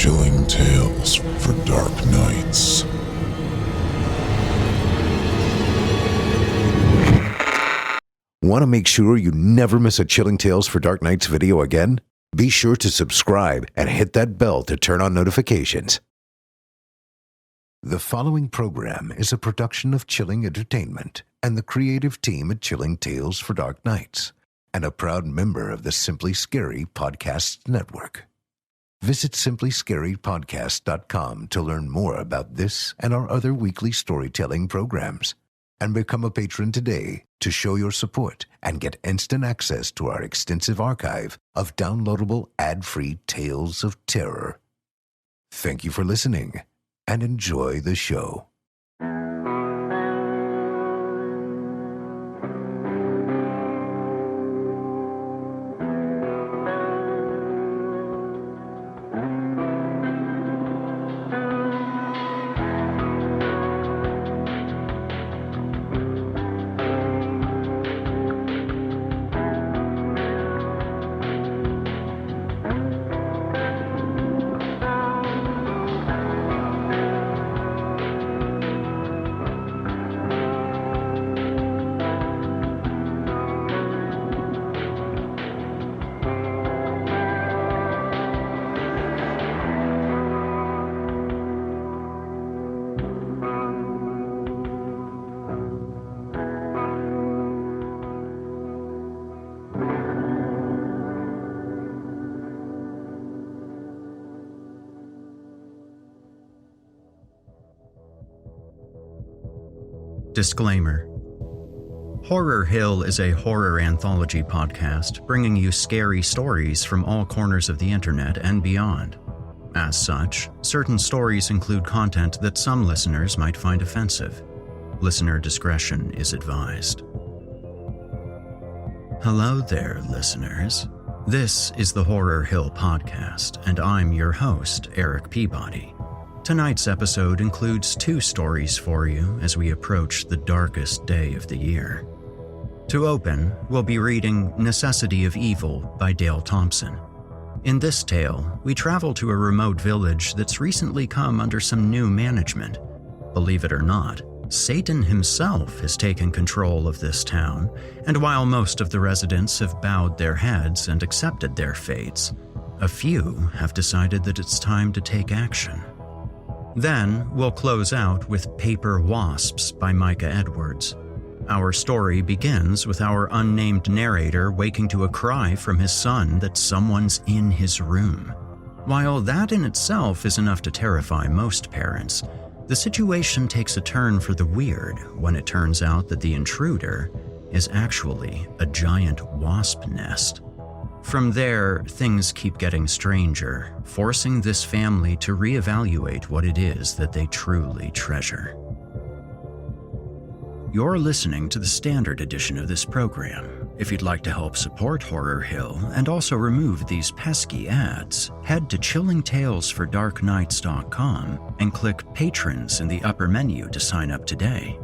Chilling tales for dark nights. Want to make sure you never miss a Chilling Tales for Dark Nights video again? Be sure to subscribe and hit that bell to turn on notifications. The following program is a production of Chilling Entertainment and the creative team at Chilling Tales for Dark Nights, and a proud member of the Simply Scary Podcast Network. Visit simplyscarypodcast.com to learn more about this and our other weekly storytelling programs, and become a patron today to show your support and get instant access to our extensive archive of downloadable ad-free tales of terror. Thank you for listening and enjoy the show. Disclaimer. Horror Hill is a horror anthology podcast bringing you scary stories from all corners of the internet and beyond. As such, certain stories include content that some listeners might find offensive. Listener discretion is advised. Hello there, listeners. This is the Horror Hill podcast, and I'm your host, Erik Peabody. Tonight's episode includes 2 stories for you as we approach the darkest day of the year. To open, we'll be reading Necessity of Evil by Dale Thompson. In this tale, we travel to a remote village that's recently come under some new management. Believe it or not, Satan himself has taken control of this town, and while most of the residents have bowed their heads and accepted their fates, a few have decided that it's time to take action. Then, we'll close out with Paper Wasps by Micah Edwards. Our story begins with our unnamed narrator waking to a cry from his son that someone's in his room. While that in itself is enough to terrify most parents, the situation takes a turn for the weird when it turns out that the intruder is actually a giant wasp nest. From there, things keep getting stranger, forcing this family to reevaluate what it is that they truly treasure. You're listening to the standard edition of this program. If you'd like to help support Horror Hill and also remove these pesky ads, head to chillingtalesfordarknights.com and click Patrons in the upper menu to sign up today.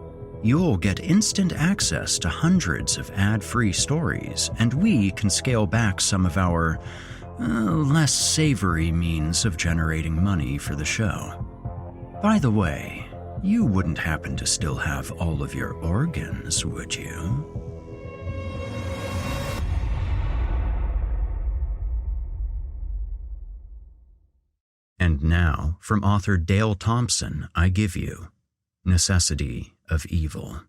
You'll get instant access to hundreds of ad-free stories, and we can scale back some of our less savory means of generating money for the show. By the way, you wouldn't happen to still have all of your organs, would you? And now, from author Dale Thompson, I give you Necessity of Evil.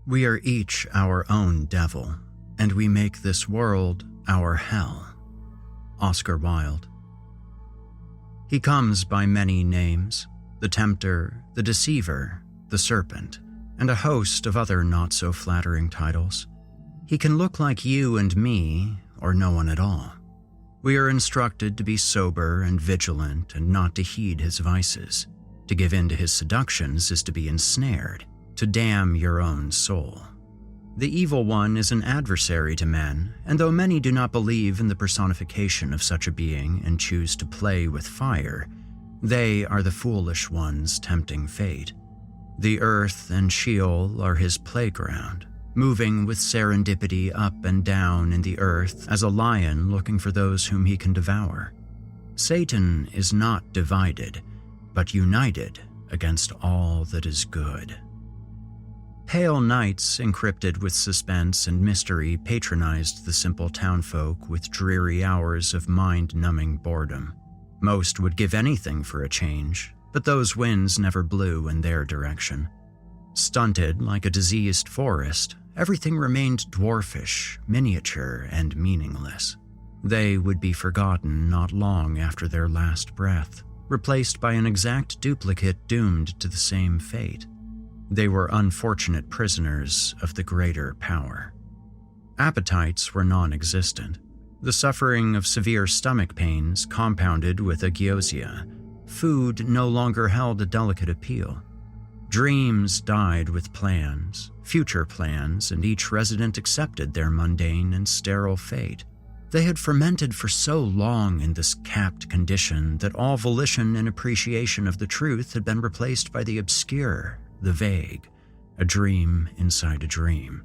We are each our own devil, and we make this world our hell. Oscar Wilde. He comes by many names: the tempter, the deceiver, the serpent, and a host of other not-so-flattering titles. He can look like you and me, or no one at all. We are instructed to be sober and vigilant and not to heed his vices. To give in to his seductions is to be ensnared, to damn your own soul. The evil one is an adversary to men, and though many do not believe in the personification of such a being and choose to play with fire, they are the foolish ones tempting fate. The earth and Sheol are his playground, moving with serendipity up and down in the earth as a lion looking for those whom he can devour. Satan is not divided, but united against all that is good. Pale nights encrypted with suspense and mystery patronized the simple townfolk with dreary hours of mind-numbing boredom. Most would give anything for a change, but those winds never blew in their direction. Stunted like a diseased forest, everything remained dwarfish, miniature, and meaningless. They would be forgotten not long after their last breath, replaced by an exact duplicate doomed to the same fate. They were unfortunate prisoners of the greater power. Appetites were non-existent. The suffering of severe stomach pains compounded with agiosia. Food no longer held a delicate appeal. Dreams died with plans, future plans, and each resident accepted their mundane and sterile fate. They had fermented for so long in this capped condition that all volition and appreciation of the truth had been replaced by the obscure, the vague, a dream inside a dream.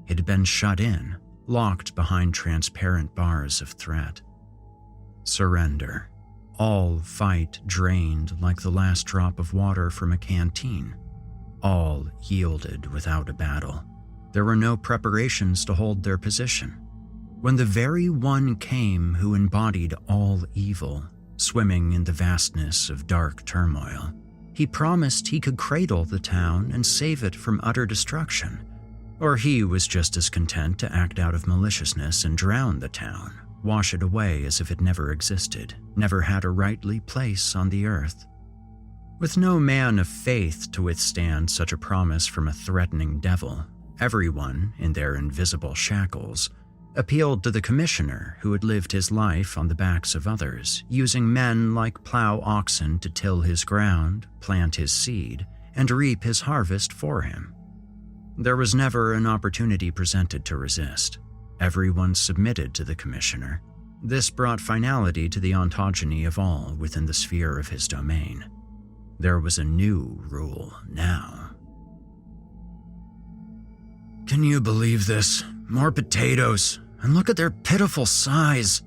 It had been shut in, locked behind transparent bars of threat. Surrender. All fight drained like the last drop of water from a canteen. All yielded without a battle. There were no preparations to hold their position. When the very one came who embodied all evil, swimming in the vastness of dark turmoil, he promised he could cradle the town and save it from utter destruction. Or he was just as content to act out of maliciousness and drown the town, wash it away as if it never existed, never had a rightly place on the earth. With no man of faith to withstand such a promise from a threatening devil, everyone, in their invisible shackles, appealed to the commissioner who had lived his life on the backs of others, using men like plow oxen to till his ground, plant his seed, and reap his harvest for him. There was never an opportunity presented to resist. Everyone submitted to the commissioner. This brought finality to the ontogeny of all within the sphere of his domain. There was a new rule now. Can you believe this? More potatoes, and look at their pitiful size.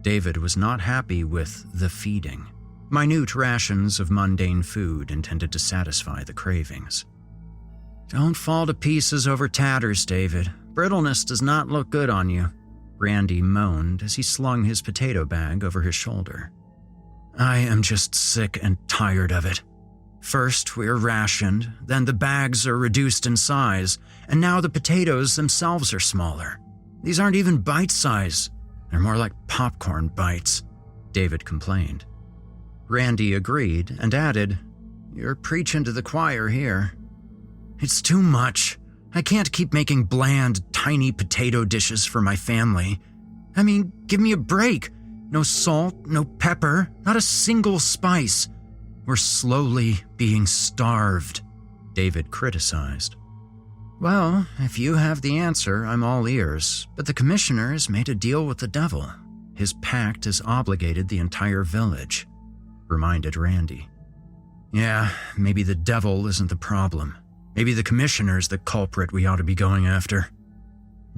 David was not happy with the feeding. Minute rations of mundane food intended to satisfy the cravings. Don't fall to pieces over tatters, David. Brittleness does not look good on you, Randy moaned as he slung his potato bag over his shoulder. I am just sick and tired of it. First, we're rationed, then the bags are reduced in size, and now the potatoes themselves are smaller. These aren't even bite size. They're more like popcorn bites, David complained. Randy agreed and added, You're preaching to the choir here. It's too much. I can't keep making bland, tiny potato dishes for my family. I mean, give me a break. No salt, no pepper, not a single spice. We're slowly being starved, David criticized. Well, if you have the answer, I'm all ears, but the commissioner has made a deal with the devil. His pact has obligated the entire village, reminded Randy. Yeah, maybe the devil isn't the problem. Maybe the commissioner's the culprit we ought to be going after.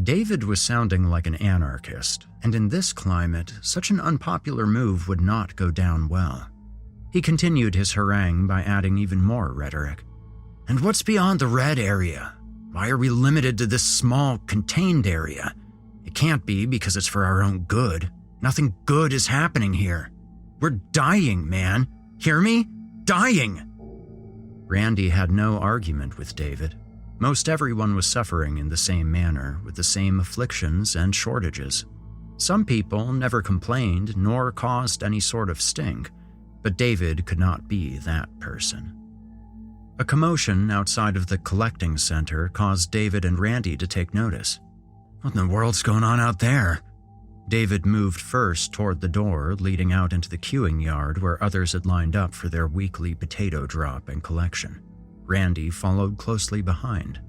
David was sounding like an anarchist, and in this climate, such an unpopular move would not go down well. He continued his harangue by adding even more rhetoric. And what's beyond the red area? Why are we limited to this small, contained area? It can't be because it's for our own good. Nothing good is happening here. We're dying, man. Hear me? Dying! Randy had no argument with David. Most everyone was suffering in the same manner, with the same afflictions and shortages. Some people never complained nor caused any sort of stink, but David could not be that person. A commotion outside of the collecting center caused David and Randy to take notice. What in the world's going on out there? David moved first toward the door leading out into the queuing yard where others had lined up for their weekly potato drop and collection. Randy followed closely behind.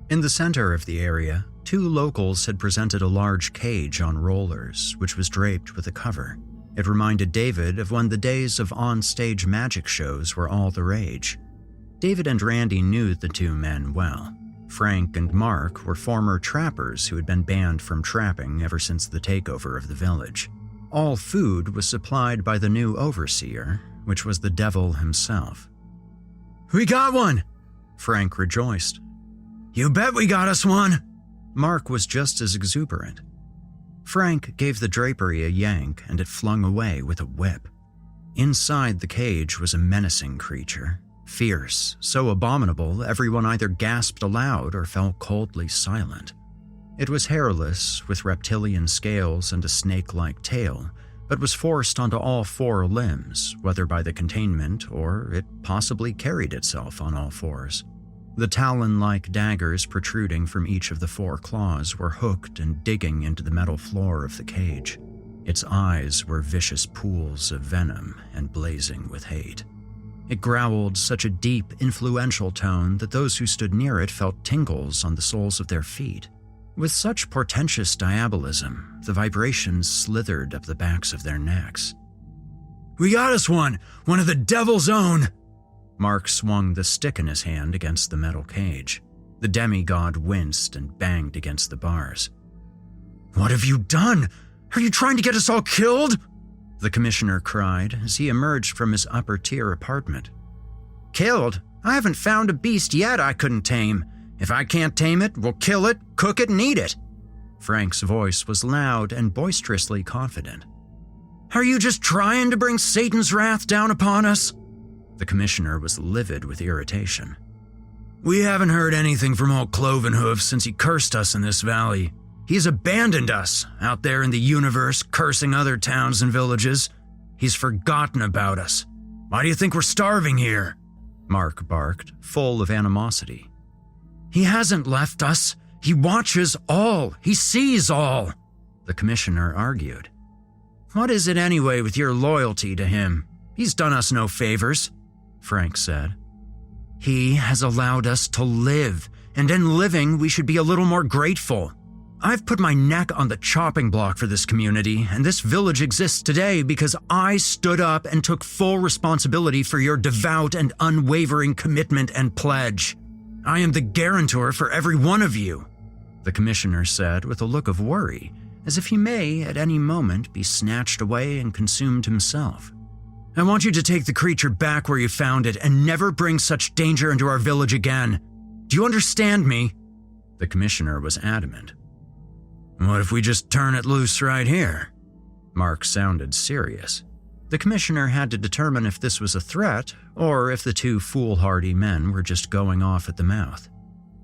In the center of the area, two locals had presented a large cage on rollers, which was draped with a cover. It reminded David of when the days of on-stage magic shows were all the rage. David and Randy knew the two men well. Frank and Mark were former trappers who had been banned from trapping ever since the takeover of the village. All food was supplied by the new overseer, which was the devil himself. "We got one!" Frank rejoiced. "You bet we got us one!" Mark was just as exuberant. Frank gave the drapery a yank and it flung away with a whip. Inside the cage was a menacing creature, fierce, so abominable everyone either gasped aloud or fell coldly silent. It was hairless, with reptilian scales and a snake-like tail, but was forced onto all four limbs, whether by the containment or it possibly carried itself on all fours. The talon-like daggers protruding from each of the four claws were hooked and digging into the metal floor of the cage. Its eyes were vicious pools of venom and blazing with hate. It growled such a deep, influential tone that those who stood near it felt tingles on the soles of their feet. With such portentous diabolism, the vibrations slithered up the backs of their necks. "We got us one of the devil's own!" Mark swung the stick in his hand against the metal cage. The demigod winced and banged against the bars. "What have you done? Are you trying to get us all killed?" the commissioner cried as he emerged from his upper-tier apartment. "Killed? I haven't found a beast yet I couldn't tame. If I can't tame it, we'll kill it, cook it, and eat it." Frank's voice was loud and boisterously confident. "Are you just trying to bring Satan's wrath down upon us?" The commissioner was livid with irritation. "We haven't heard anything from old Clovenhoof since he cursed us in this valley. He's abandoned us out there in the universe, cursing other towns and villages. He's forgotten about us. Why do you think we're starving here?" Mark barked, full of animosity. "He hasn't left us. He watches all. He sees all," the commissioner argued. "What is it anyway with your loyalty to him? He's done us no favors," Frank said. "He has allowed us to live, and in living we should be a little more grateful. I've put my neck on the chopping block for this community, and this village exists today because I stood up and took full responsibility for your devout and unwavering commitment and pledge. I am the guarantor for every one of you," the commissioner said with a look of worry, as if he may at any moment be snatched away and consumed himself. "I want you to take the creature back where you found it and never bring such danger into our village again. Do you understand me?" The commissioner was adamant. "What if we just turn it loose right here?" Mark sounded serious. The commissioner had to determine if this was a threat or if the two foolhardy men were just going off at the mouth.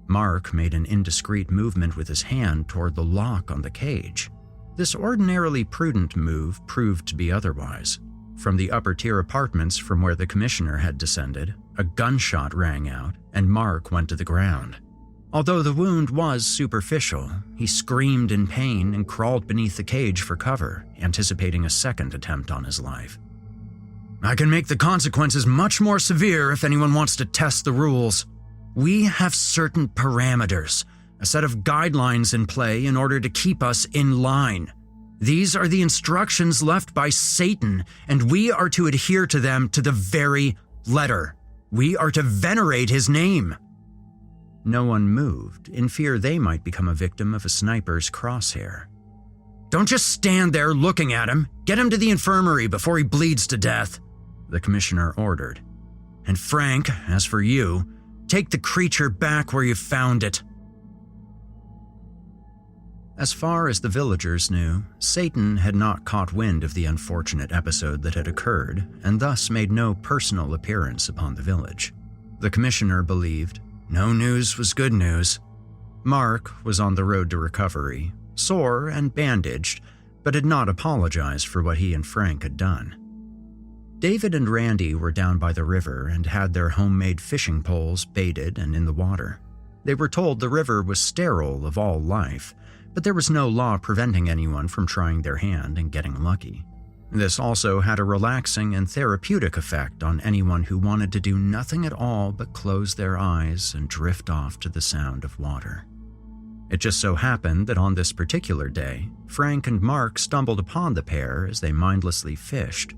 Mark made an indiscreet movement with his hand toward the lock on the cage. This ordinarily prudent move proved to be otherwise. From the upper-tier apartments from where the commissioner had descended, a gunshot rang out and Mark went to the ground. Although the wound was superficial, he screamed in pain and crawled beneath the cage for cover, anticipating a second attempt on his life. "I can make the consequences much more severe if anyone wants to test the rules. We have certain parameters, a set of guidelines in play in order to keep us in line. These are the instructions left by Satan, and we are to adhere to them to the very letter. We are to venerate his name." No one moved, in fear they might become a victim of a sniper's crosshair. "Don't just stand there looking at him. Get him to the infirmary before he bleeds to death," the commissioner ordered. "And Frank, as for you, take the creature back where you found it." As far as the villagers knew, Satan had not caught wind of the unfortunate episode that had occurred, and thus made no personal appearance upon the village. The commissioner believed no news was good news. Mark was on the road to recovery, sore and bandaged, but had not apologized for what he and Frank had done. David and Randy were down by the river and had their homemade fishing poles baited and in the water. They were told the river was sterile of all life, but there was no law preventing anyone from trying their hand and getting lucky. This also had a relaxing and therapeutic effect on anyone who wanted to do nothing at all but close their eyes and drift off to the sound of water. It just so happened that on this particular day, Frank and Mark stumbled upon the pair as they mindlessly fished.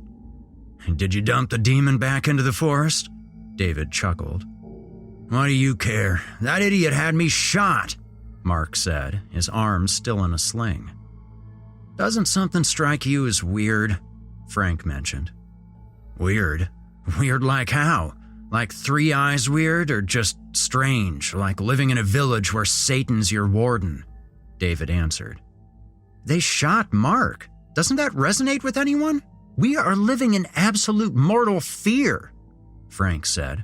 "Did you dump the demon back into the forest?" David chuckled. Why do you care? That idiot had me shot, Mark said, his arms still in a sling. Doesn't something strike you as weird? Frank mentioned. Weird? Weird like how? Like 3 Eyes weird, or just strange, like living in a village where Satan's your warden? David answered. They shot Mark. Doesn't that resonate with anyone? We are living in absolute mortal fear, Frank said.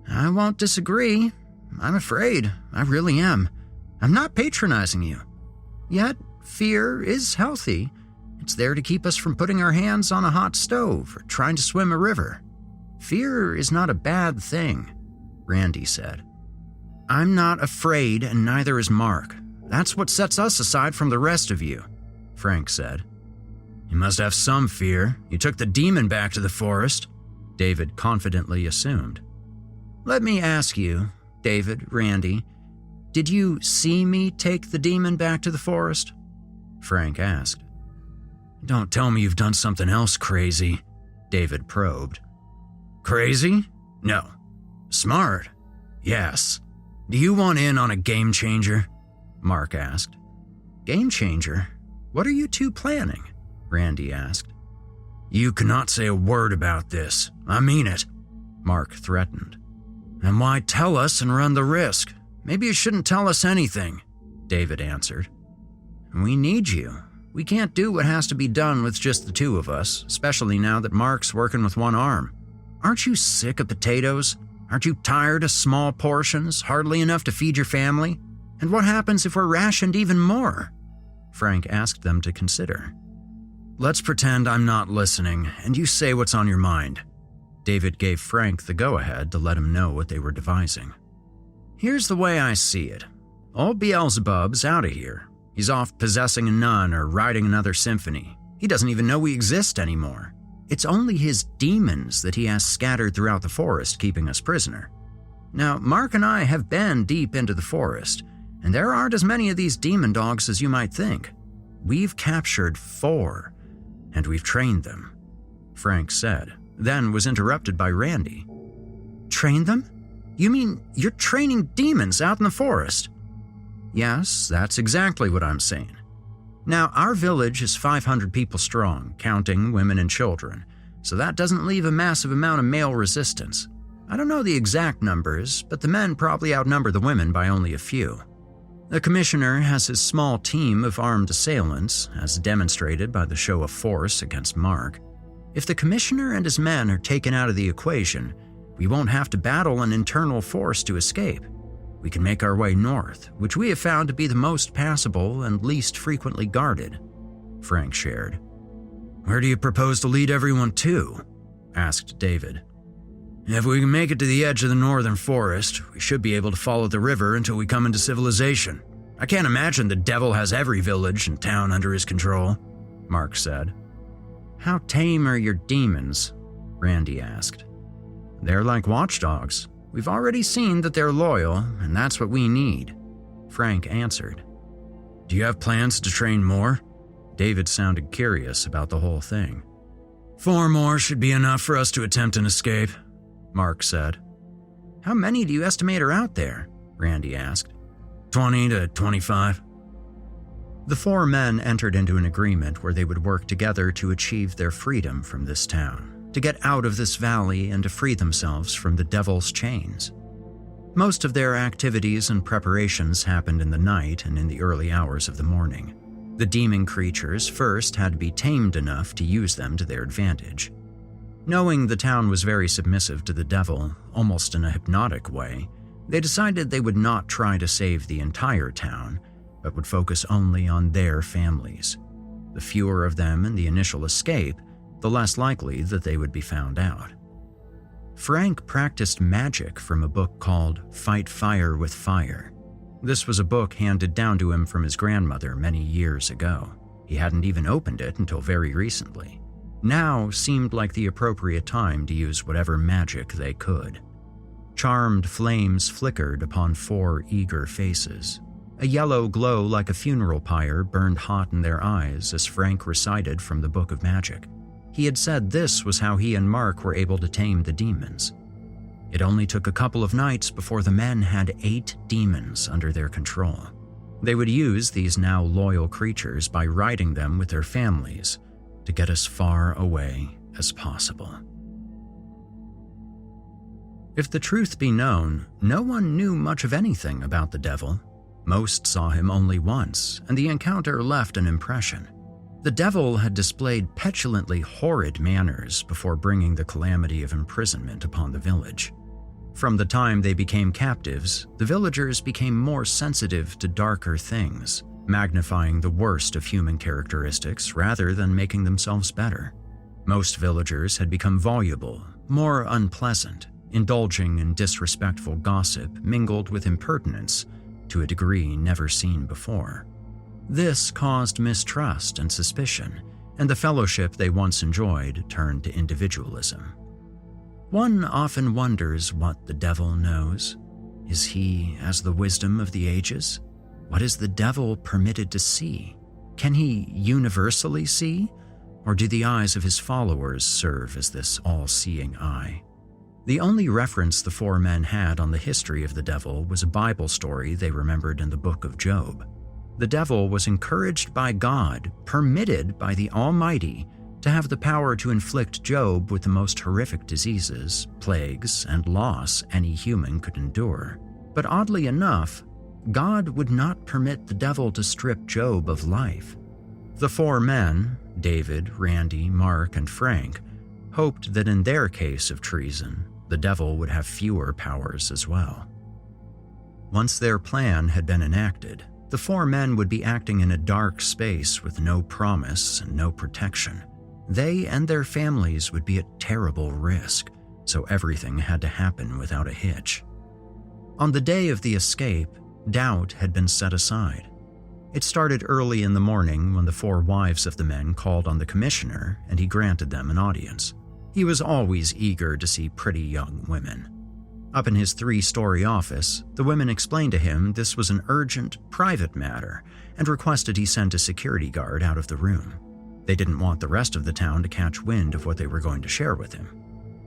I won't disagree. I'm afraid. I really am. I'm not patronizing you. Yet, fear is healthy. It's there to keep us from putting our hands on a hot stove or trying to swim a river. Fear is not a bad thing, Randy said. I'm not afraid, and neither is Mark. That's what sets us aside from the rest of you, Frank said. You must have some fear. You took the demon back to the forest, David confidently assumed. Let me ask you, David, Randy, did you see me take the demon back to the forest? Frank asked. Don't tell me you've done something else crazy, David probed. Crazy? No. Smart? Yes. Do you want in on a game changer? Mark asked. Game changer? What are you two planning? Randy asked. You cannot say a word about this. I mean it, Mark threatened. And why tell us and run the risk? Maybe you shouldn't tell us anything, David answered. We need you. We can't do what has to be done with just the two of us, especially now that Mark's working with one arm. Aren't you sick of potatoes? Aren't you tired of small portions, hardly enough to feed your family? And what happens if we're rationed even more? Frank asked them to consider. Let's pretend I'm not listening, and you say what's on your mind. David gave Frank the go-ahead to let him know what they were devising. Here's the way I see it. Old Beelzebub's out of here. He's off possessing a nun or writing another symphony. He doesn't even know we exist anymore. It's only his demons that he has scattered throughout the forest, keeping us prisoner. Now, Mark and I have been deep into the forest, and there aren't as many of these demon dogs as you might think. We've captured 4, and we've trained them, Frank said, then was interrupted by Randy. Trained them? You mean you're training demons out in the forest? Yes, that's exactly what I'm saying. Now, our village is 500 people strong, counting women and children, so that doesn't leave a massive amount of male resistance. I don't know the exact numbers, but the men probably outnumber the women by only a few. The commissioner has his small team of armed assailants, as demonstrated by the show of force against Mark. If the commissioner and his men are taken out of the equation, we won't have to battle an internal force to escape. We can make our way north, which we have found to be the most passable and least frequently guarded, Frank shared. Where do you propose to lead everyone to? Asked David. If we can make it to the edge of the northern forest, we should be able to follow the river until we come into civilization. I can't imagine the devil has every village and town under his control, Mark said. How tame are your demons? Randy asked. They're like watchdogs. We've already seen that they're loyal, and that's what we need, Frank answered. Do you have plans to train more? David sounded curious about the whole thing. 4 more should be enough for us to attempt an escape, Mark said. How many do you estimate are out there? Randy asked. 20 to 25. The 4 men entered into an agreement where they would work together to achieve their freedom from this town, to get out of this valley and to free themselves from the devil's chains. Most of their activities and preparations happened in the night and in the early hours of the morning. The demon creatures first had to be tamed enough to use them to their advantage. Knowing the town was very submissive to the devil, almost in a hypnotic way, they decided they would not try to save the entire town, but would focus only on their families. The fewer of them in the initial escape, the less likely that they would be found out. Frank practiced magic from a book called Fight Fire with Fire. This was a book handed down to him from his grandmother many years ago. He hadn't even opened it until very recently. Now seemed like the appropriate time to use whatever magic they could. Charmed flames flickered upon 4 eager faces. A yellow glow like a funeral pyre burned hot in their eyes as Frank recited from the Book of Magic. He had said this was how he and Mark were able to tame the demons. It only took a couple of nights before the men had 8 demons under their control. They would use these now loyal creatures by riding them with their families to get as far away as possible. If the truth be known, no one knew much of anything about the devil. Most saw him only once, and the encounter left an impression. The devil had displayed petulantly horrid manners before bringing the calamity of imprisonment upon the village. From the time they became captives, the villagers became more sensitive to darker things, magnifying the worst of human characteristics rather than making themselves better. Most villagers had become voluble, more unpleasant, indulging in disrespectful gossip mingled with impertinence to a degree never seen before. This caused mistrust and suspicion, and the fellowship they once enjoyed turned to individualism. One often wonders what the devil knows. Is he as the wisdom of the ages? What is the devil permitted to see? Can he universally see? Or do the eyes of his followers serve as this all-seeing eye? The only reference the 4 men had on the history of the devil was a Bible story they remembered in the book of Job. The devil was encouraged by God, permitted by the Almighty, to have the power to inflict Job with the most horrific diseases, plagues, and loss any human could endure. But oddly enough, God would not permit the devil to strip Job of life. The 4 men, David, Randy, Mark, and Frank, hoped that in their case of treason, the devil would have fewer powers as well. Once their plan had been enacted, the 4 men would be acting in a dark space with no promise and no protection. They and their families would be at terrible risk, so everything had to happen without a hitch. On the day of the escape, doubt had been set aside. It started early in the morning when the 4 wives of the men called on the commissioner and he granted them an audience. He was always eager to see pretty young women. Up in his 3-story office, the women explained to him this was an urgent, private matter and requested he send a security guard out of the room. They didn't want the rest of the town to catch wind of what they were going to share with him.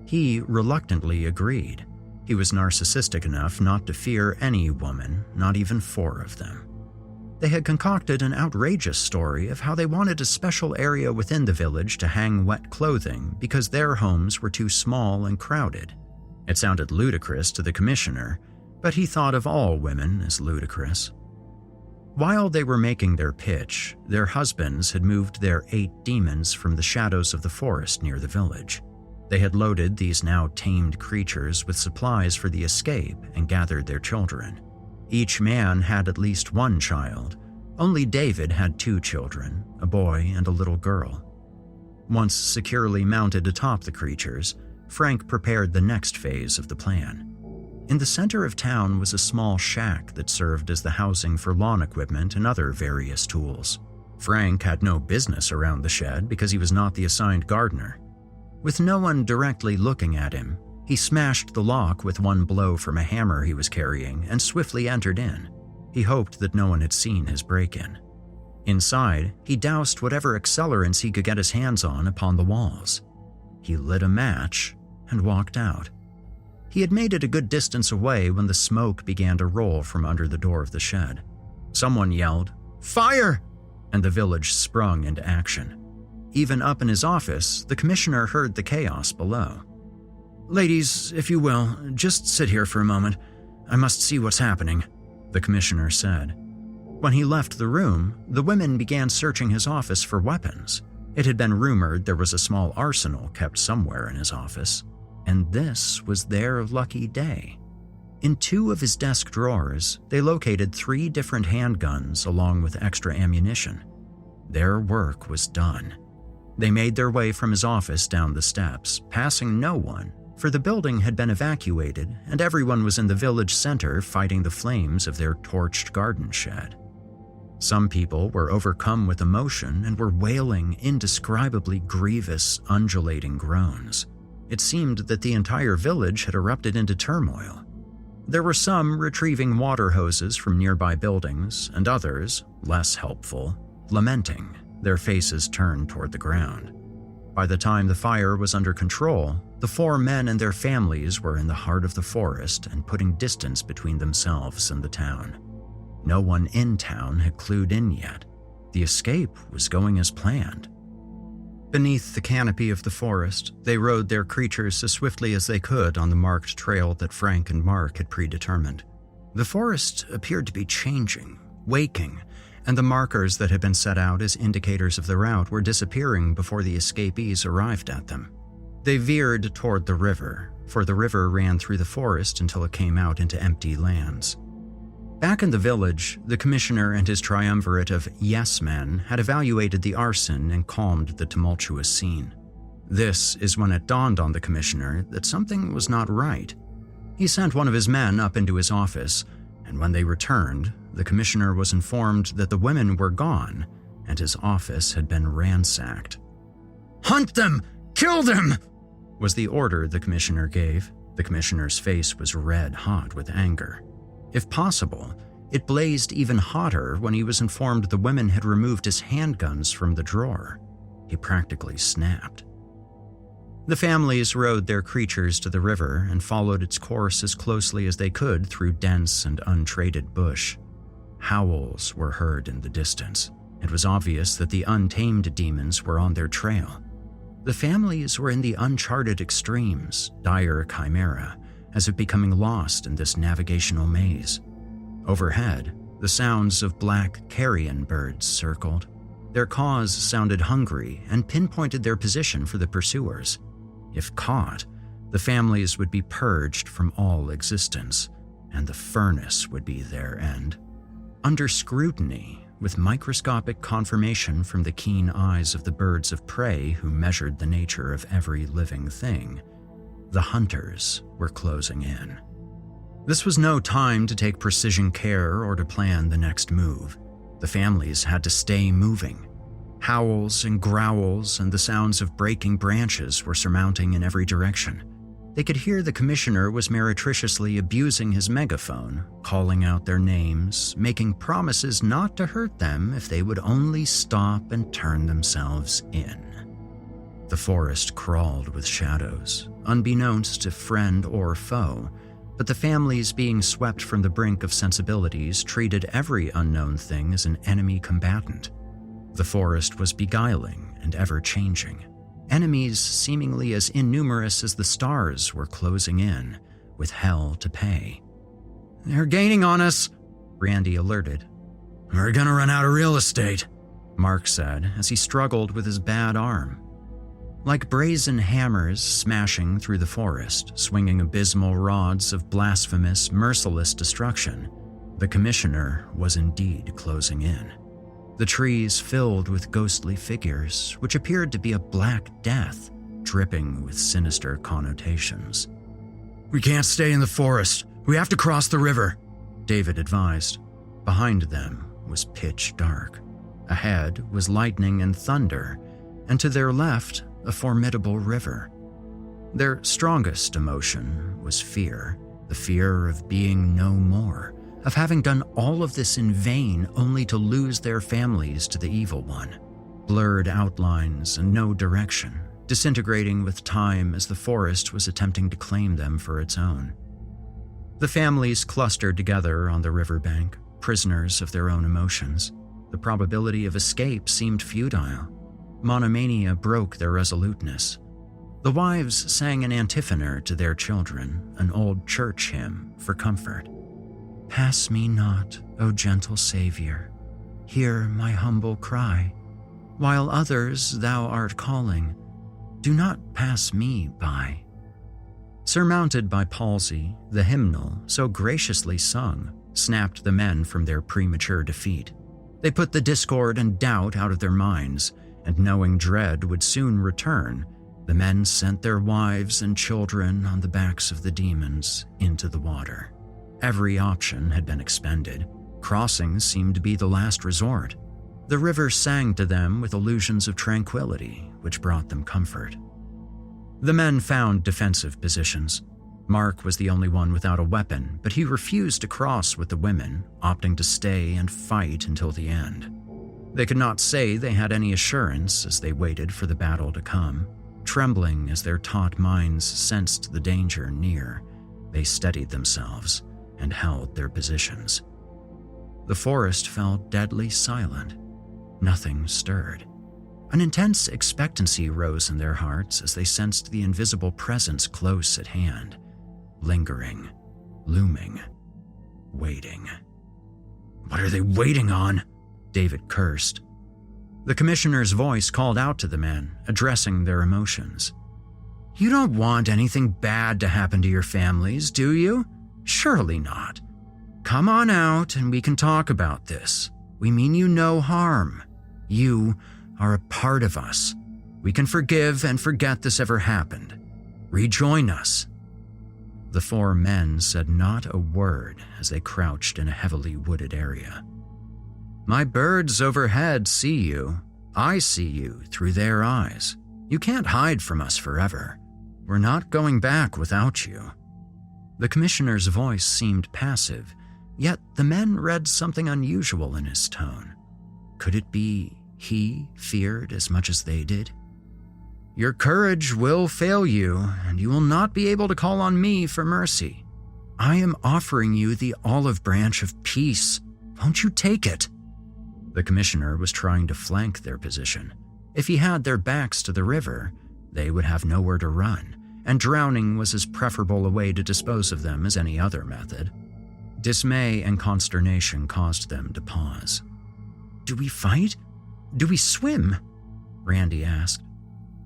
He reluctantly agreed. He was narcissistic enough not to fear any woman, not even 4 of them. They had concocted an outrageous story of how they wanted a special area within the village to hang wet clothing because their homes were too small and crowded. It sounded ludicrous to the commissioner, but he thought of all women as ludicrous. While they were making their pitch, their husbands had moved their 8 demons from the shadows of the forest near the village. They had loaded these now tamed creatures with supplies for the escape and gathered their children. Each man had at least 1 child. Only David had 2 children, a boy and a little girl. Once securely mounted atop the creatures, Frank prepared the next phase of the plan. In the center of town was a small shack that served as the housing for lawn equipment and other various tools. Frank had no business around the shed because he was not the assigned gardener. With no one directly looking at him, he smashed the lock with 1 blow from a hammer he was carrying and swiftly entered in. He hoped that no one had seen his break-in. Inside, he doused whatever accelerants he could get his hands on upon the walls. He lit a match and walked out. He had made it a good distance away when the smoke began to roll from under the door of the shed. Someone yelled, "Fire!" and the village sprung into action. Even up in his office, the commissioner heard the chaos below. "Ladies, if you will, just sit here for a moment. I must see what's happening," the commissioner said. When he left the room, the women began searching his office for weapons. It had been rumored there was a small arsenal kept somewhere in his office, and this was their lucky day. In 2 of his desk drawers, they located 3 different handguns along with extra ammunition. Their work was done. They made their way from his office down the steps, passing no one, for the building had been evacuated and everyone was in the village center fighting the flames of their torched garden shed. Some people were overcome with emotion and were wailing indescribably grievous, undulating groans. It seemed that the entire village had erupted into turmoil. There were some retrieving water hoses from nearby buildings, and others, less helpful, lamenting, their faces turned toward the ground. By the time the fire was under control, the 4 men and their families were in the heart of the forest and putting distance between themselves and the town. No one in town had clued in yet. The escape was going as planned. Beneath the canopy of the forest, they rode their creatures as swiftly as they could on the marked trail that Frank and Mark had predetermined. The forest appeared to be changing, waking, and the markers that had been set out as indicators of the route were disappearing before the escapees arrived at them. They veered toward the river, for the river ran through the forest until it came out into empty lands. Back in the village, the commissioner and his triumvirate of yes-men had evaluated the arson and calmed the tumultuous scene. This is when it dawned on the commissioner that something was not right. He sent one of his men up into his office, and when they returned, the commissioner was informed that the women were gone and his office had been ransacked. "Hunt them! Kill them!" was the order the commissioner gave. The commissioner's face was red hot with anger. If possible, it blazed even hotter when he was informed the women had removed his handguns from the drawer. He practically snapped. The families rode their creatures to the river and followed its course as closely as they could through dense and untraded bush. Howls were heard in the distance. It was obvious that the untamed demons were on their trail. The families were in the uncharted extremes, dire chimera, as if becoming lost in this navigational maze. Overhead, the sounds of black carrion birds circled. Their caws sounded hungry and pinpointed their position for the pursuers. If caught, the families would be purged from all existence, and the furnace would be their end. Under scrutiny, with microscopic confirmation from the keen eyes of the birds of prey who measured the nature of every living thing, the hunters were closing in. This was no time to take precision care or to plan the next move. The families had to stay moving. Howls and growls and the sounds of breaking branches were surmounting in every direction. They could hear the commissioner was meretriciously abusing his megaphone, calling out their names, making promises not to hurt them if they would only stop and turn themselves in. The forest crawled with shadows, unbeknownst to friend or foe, but the families being swept from the brink of sensibilities treated every unknown thing as an enemy combatant. The forest was beguiling and ever-changing. Enemies seemingly as innumerous as the stars were closing in, with hell to pay. "They're gaining on us," Randy alerted. "We're gonna run out of real estate," Mark said as he struggled with his bad arm. Like brazen hammers smashing through the forest, swinging abysmal rods of blasphemous, merciless destruction, the commissioner was indeed closing in. The trees filled with ghostly figures, which appeared to be a black death, dripping with sinister connotations. "We can't stay in the forest. We have to cross the river," David advised. Behind them was pitch dark. Ahead was lightning and thunder, and to their left, a formidable river. Their strongest emotion was fear, the fear of being no more, of having done all of this in vain only to lose their families to the evil one. Blurred outlines and no direction, disintegrating with time as the forest was attempting to claim them for its own. The families clustered together on the riverbank, prisoners of their own emotions. The probability of escape seemed futile. Monomania broke their resoluteness. The wives sang an antiphonor to their children, an old church hymn for comfort. "Pass me not, O gentle Savior, hear my humble cry. While others thou art calling, do not pass me by." Surmounted by palsy, the hymnal, so graciously sung, snapped the men from their premature defeat. They put the discord and doubt out of their minds, and knowing dread would soon return, the men sent their wives and children on the backs of the demons into the water. Every option had been expended. Crossing seemed to be the last resort. The river sang to them with illusions of tranquility, which brought them comfort. The men found defensive positions. Mark was the only one without a weapon, but he refused to cross with the women, opting to stay and fight until the end. They could not say they had any assurance as they waited for the battle to come. Trembling as their taut minds sensed the danger near, they steadied themselves and held their positions. The forest fell deadly silent. Nothing stirred. An intense expectancy rose in their hearts as they sensed the invisible presence close at hand, lingering, looming, waiting. "What are they waiting on?" David cursed. The commissioner's voice called out to the men, addressing their emotions. "You don't want anything bad to happen to your families, do you? Surely not. Come on out and we can talk about this. We mean you no harm. You are a part of us. We can forgive and forget this ever happened. Rejoin us." The four men said not a word as they crouched in a heavily wooded area. "My birds overhead see you. I see you through their eyes. You can't hide from us forever. We're not going back without you." The commissioner's voice seemed passive, yet the men read something unusual in his tone. Could it be he feared as much as they did? "Your courage will fail you, and you will not be able to call on me for mercy. I am offering you the olive branch of peace. Won't you take it?" The commissioner was trying to flank their position. If he had their backs to the river, they would have nowhere to run, and drowning was as preferable a way to dispose of them as any other method. Dismay and consternation caused them to pause. "Do we fight? Do we swim?" Randy asked.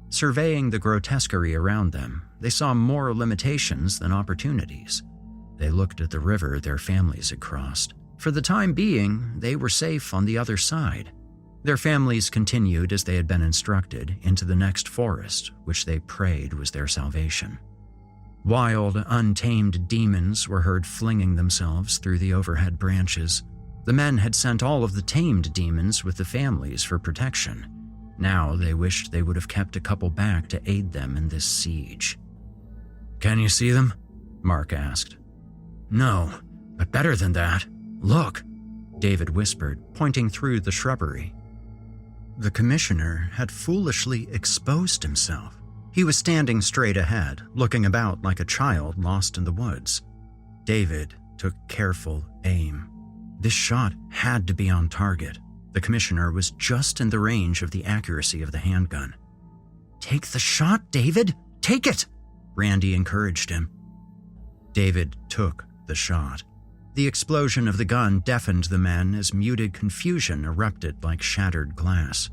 Surveying the grotesquerie around them, they saw more limitations than opportunities. They looked at the river their families had crossed. For the time being, they were safe on the other side. Their families continued as they had been instructed into the next forest, which they prayed was their salvation. Wild, untamed demons were heard flinging themselves through the overhead branches. The men had sent all of the tamed demons with the families for protection. Now they wished they would have kept a couple back to aid them in this siege. "Can you see them?" Mark asked. "No, but better than that. Look," David whispered, pointing through the shrubbery. The commissioner had foolishly exposed himself. He was standing straight ahead, looking about like a child lost in the woods. David took careful aim. This shot had to be on target. The commissioner was just in the range of the accuracy of the handgun. "Take the shot, David! Take it!" Randy encouraged him. David took the shot. The explosion of the gun deafened the men as muted confusion erupted like shattered glass.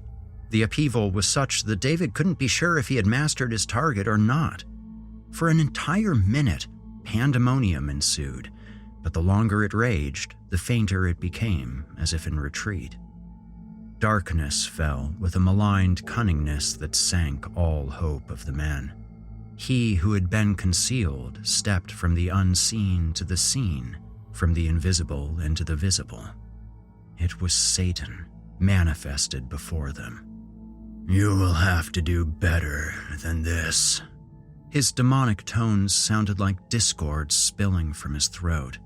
The upheaval was such that David couldn't be sure if he had mastered his target or not. For an entire minute, pandemonium ensued, but the longer it raged, the fainter it became, as if in retreat. Darkness fell with a maligned cunningness that sank all hope of the men. He who had been concealed stepped from the unseen to the seen, from the invisible into the visible. It was Satan, manifested before them. "You will have to do better than this." His demonic tones sounded like discord spilling from his throat.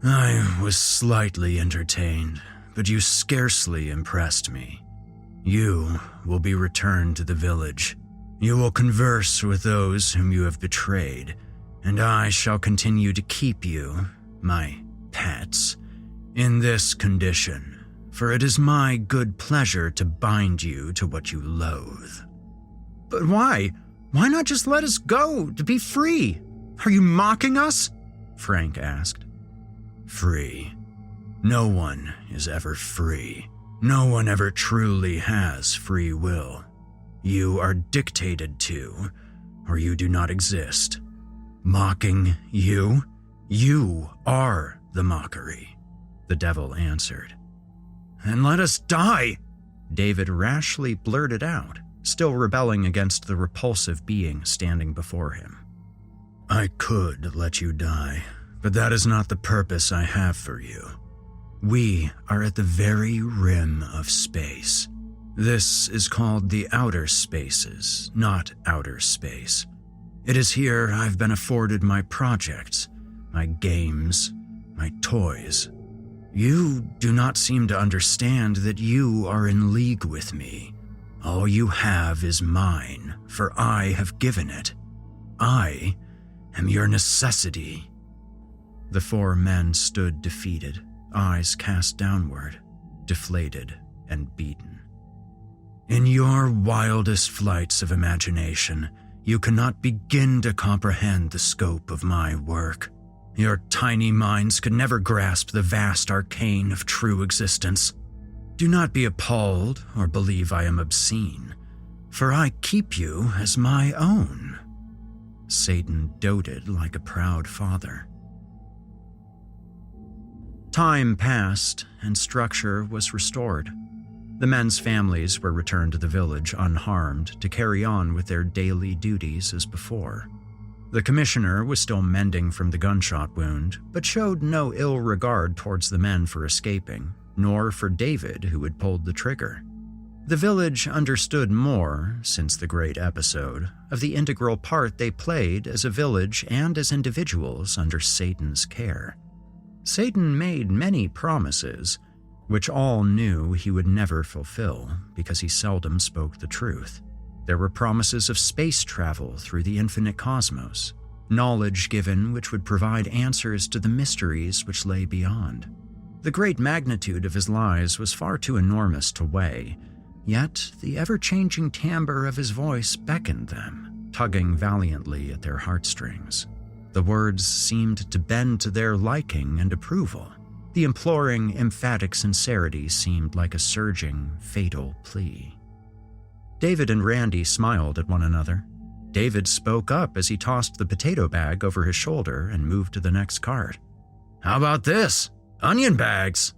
"I was slightly entertained, but you scarcely impressed me. You will be returned to the village. You will converse with those whom you have betrayed, and I shall continue to keep you, my pets, in this condition, for it is my good pleasure to bind you to what you loathe." "But why? Why not just let us go, to be free? Are you mocking us?" Frank asked. "Free? No one is ever free. No one ever truly has free will. You are dictated to, or you do not exist. Mocking you? You are the mockery," the devil answered. "Then let us die," David rashly blurted out, still rebelling against the repulsive being standing before him. "I could let you die, but that is not the purpose I have for you. We are at the very rim of space. This is called the outer spaces, not outer space. It is here I've been afforded my projects, my games, my toys. You do not seem to understand that you are in league with me. All you have is mine, for I have given it. I am your necessity." The four men stood defeated, eyes cast downward, deflated and beaten. "In your wildest flights of imagination, you cannot begin to comprehend the scope of my work. Your tiny minds could never grasp the vast arcane of true existence. Do not be appalled or believe I am obscene, for I keep you as my own." Satan doted like a proud father. Time passed, and structure was restored. The men's families were returned to the village unharmed to carry on with their daily duties as before. The commissioner was still mending from the gunshot wound, but showed no ill regard towards the men for escaping, nor for David, who had pulled the trigger. The village understood more, since the great episode, of the integral part they played as a village and as individuals under Satan's care. Satan made many promises, which all knew he would never fulfill because he seldom spoke the truth. There were promises of space travel through the infinite cosmos, knowledge given which would provide answers to the mysteries which lay beyond. The great magnitude of his lies was far too enormous to weigh, yet the ever-changing timbre of his voice beckoned them, tugging valiantly at their heartstrings. The words seemed to bend to their liking and approval. The imploring, emphatic sincerity seemed like a surging, fatal plea. David and Randy smiled at one another. David spoke up as he tossed the potato bag over his shoulder and moved to the next cart. "How about this? Onion bags!"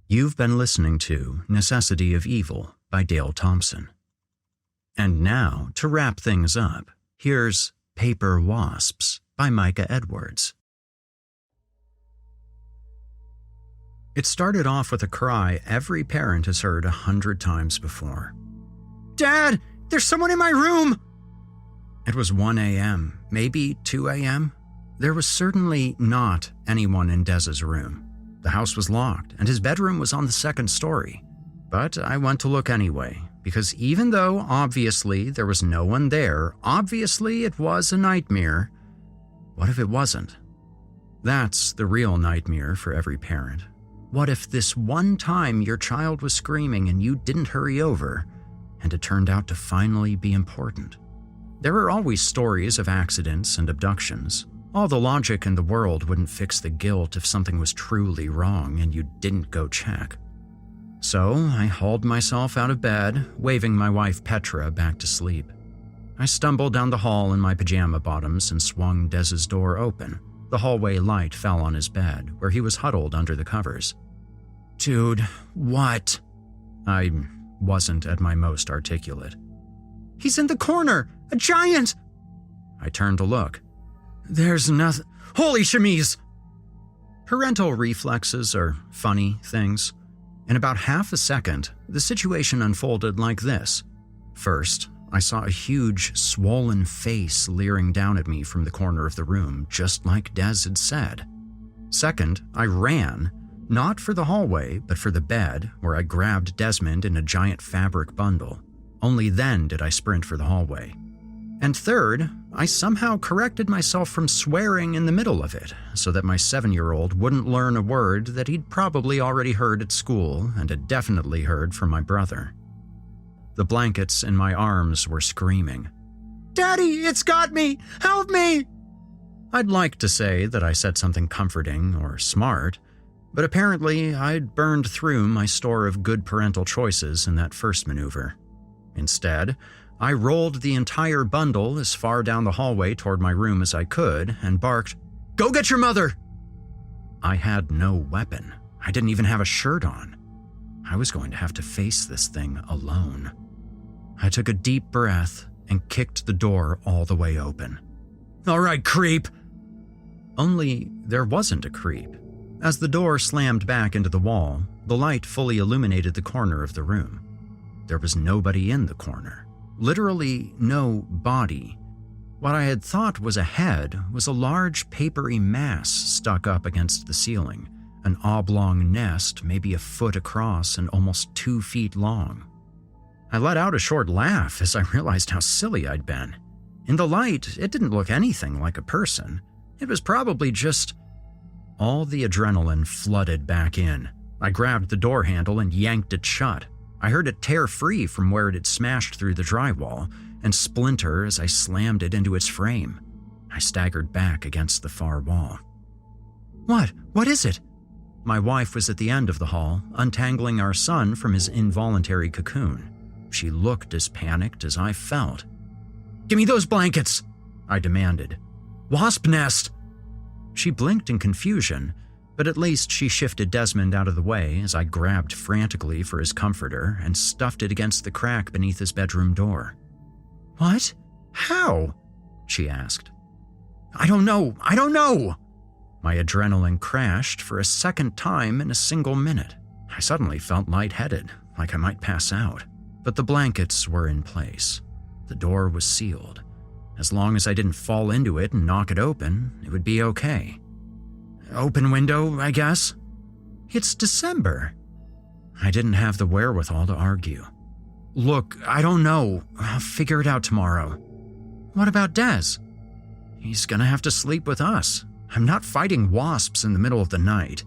You've been listening to Necessity of Evil by Dale Thompson. And now, to wrap things up, here's Paper Wasps by Micah Edwards. It started off with a cry every parent has heard 100 times before. "Dad, there's someone in my room!" It was 1 a.m., maybe 2 a.m. There was certainly not anyone in Dez's room. The house was locked, and his bedroom was on the second story. But I went to look anyway, because even though obviously there was no one there, obviously it was a nightmare. What if it wasn't? That's the real nightmare for every parent. What if this one time your child was screaming and you didn't hurry over, and it turned out to finally be important? There are always stories of accidents and abductions. All the logic in the world wouldn't fix the guilt if something was truly wrong and you didn't go check. So I hauled myself out of bed, waving my wife Petra back to sleep. I stumbled down the hall in my pajama bottoms and swung Dez's door open. The hallway light fell on his bed, where he was huddled under the covers. "Dude, what?" I wasn't at my most articulate. "He's in the corner! A giant!" I turned to look. "There's nothing. Holy chemise!" Parental reflexes are funny things. In about half a second, the situation unfolded like this. First, I saw a huge, swollen face leering down at me from the corner of the room, just like Dez had said. Second, I ran, not for the hallway, but for the bed, where I grabbed Desmond in a giant fabric bundle. Only then did I sprint for the hallway. And third, I somehow corrected myself from swearing in the middle of it, so that my 7-year-old wouldn't learn a word that he'd probably already heard at school and had definitely heard from my brother. The blankets in my arms were screaming, "Daddy, it's got me! Help me!" I'd like to say that I said something comforting or smart, but apparently I'd burned through my store of good parental choices in that first maneuver. Instead, I rolled the entire bundle as far down the hallway toward my room as I could and barked, "Go get your mother!" I had no weapon. I didn't even have a shirt on. I was going to have to face this thing alone. I took a deep breath and kicked the door all the way open. "All right, creep!" Only there wasn't a creep. As the door slammed back into the wall, the light fully illuminated the corner of the room. There was nobody in the corner. Literally no body. What I had thought was a head was a large papery mass stuck up against the ceiling, an oblong nest maybe a foot across and almost 2 feet long. I let out a short laugh as I realized how silly I'd been. In the light, it didn't look anything like a person. It was probably just... All the adrenaline flooded back in. I grabbed the door handle and yanked it shut. I heard it tear free from where it had smashed through the drywall and splinter as I slammed it into its frame. I staggered back against the far wall. What? What is it? My wife was at the end of the hall, untangling our son from his involuntary cocoon. She looked as panicked as I felt. "Give me those blankets!" I demanded. "Wasp nest!" She blinked in confusion, but at least she shifted Desmond out of the way as I grabbed frantically for his comforter and stuffed it against the crack beneath his bedroom door. "What? How?" she asked. I don't know! My adrenaline crashed for a second time in a single minute. I suddenly felt lightheaded, like I might pass out. But the blankets were in place. The door was sealed. As long as I didn't fall into it and knock it open, it would be okay. Open window, I guess? It's December. I didn't have the wherewithal to argue. Look, I don't know. I'll figure it out tomorrow. What about Des? He's gonna have to sleep with us. I'm not fighting wasps in the middle of the night.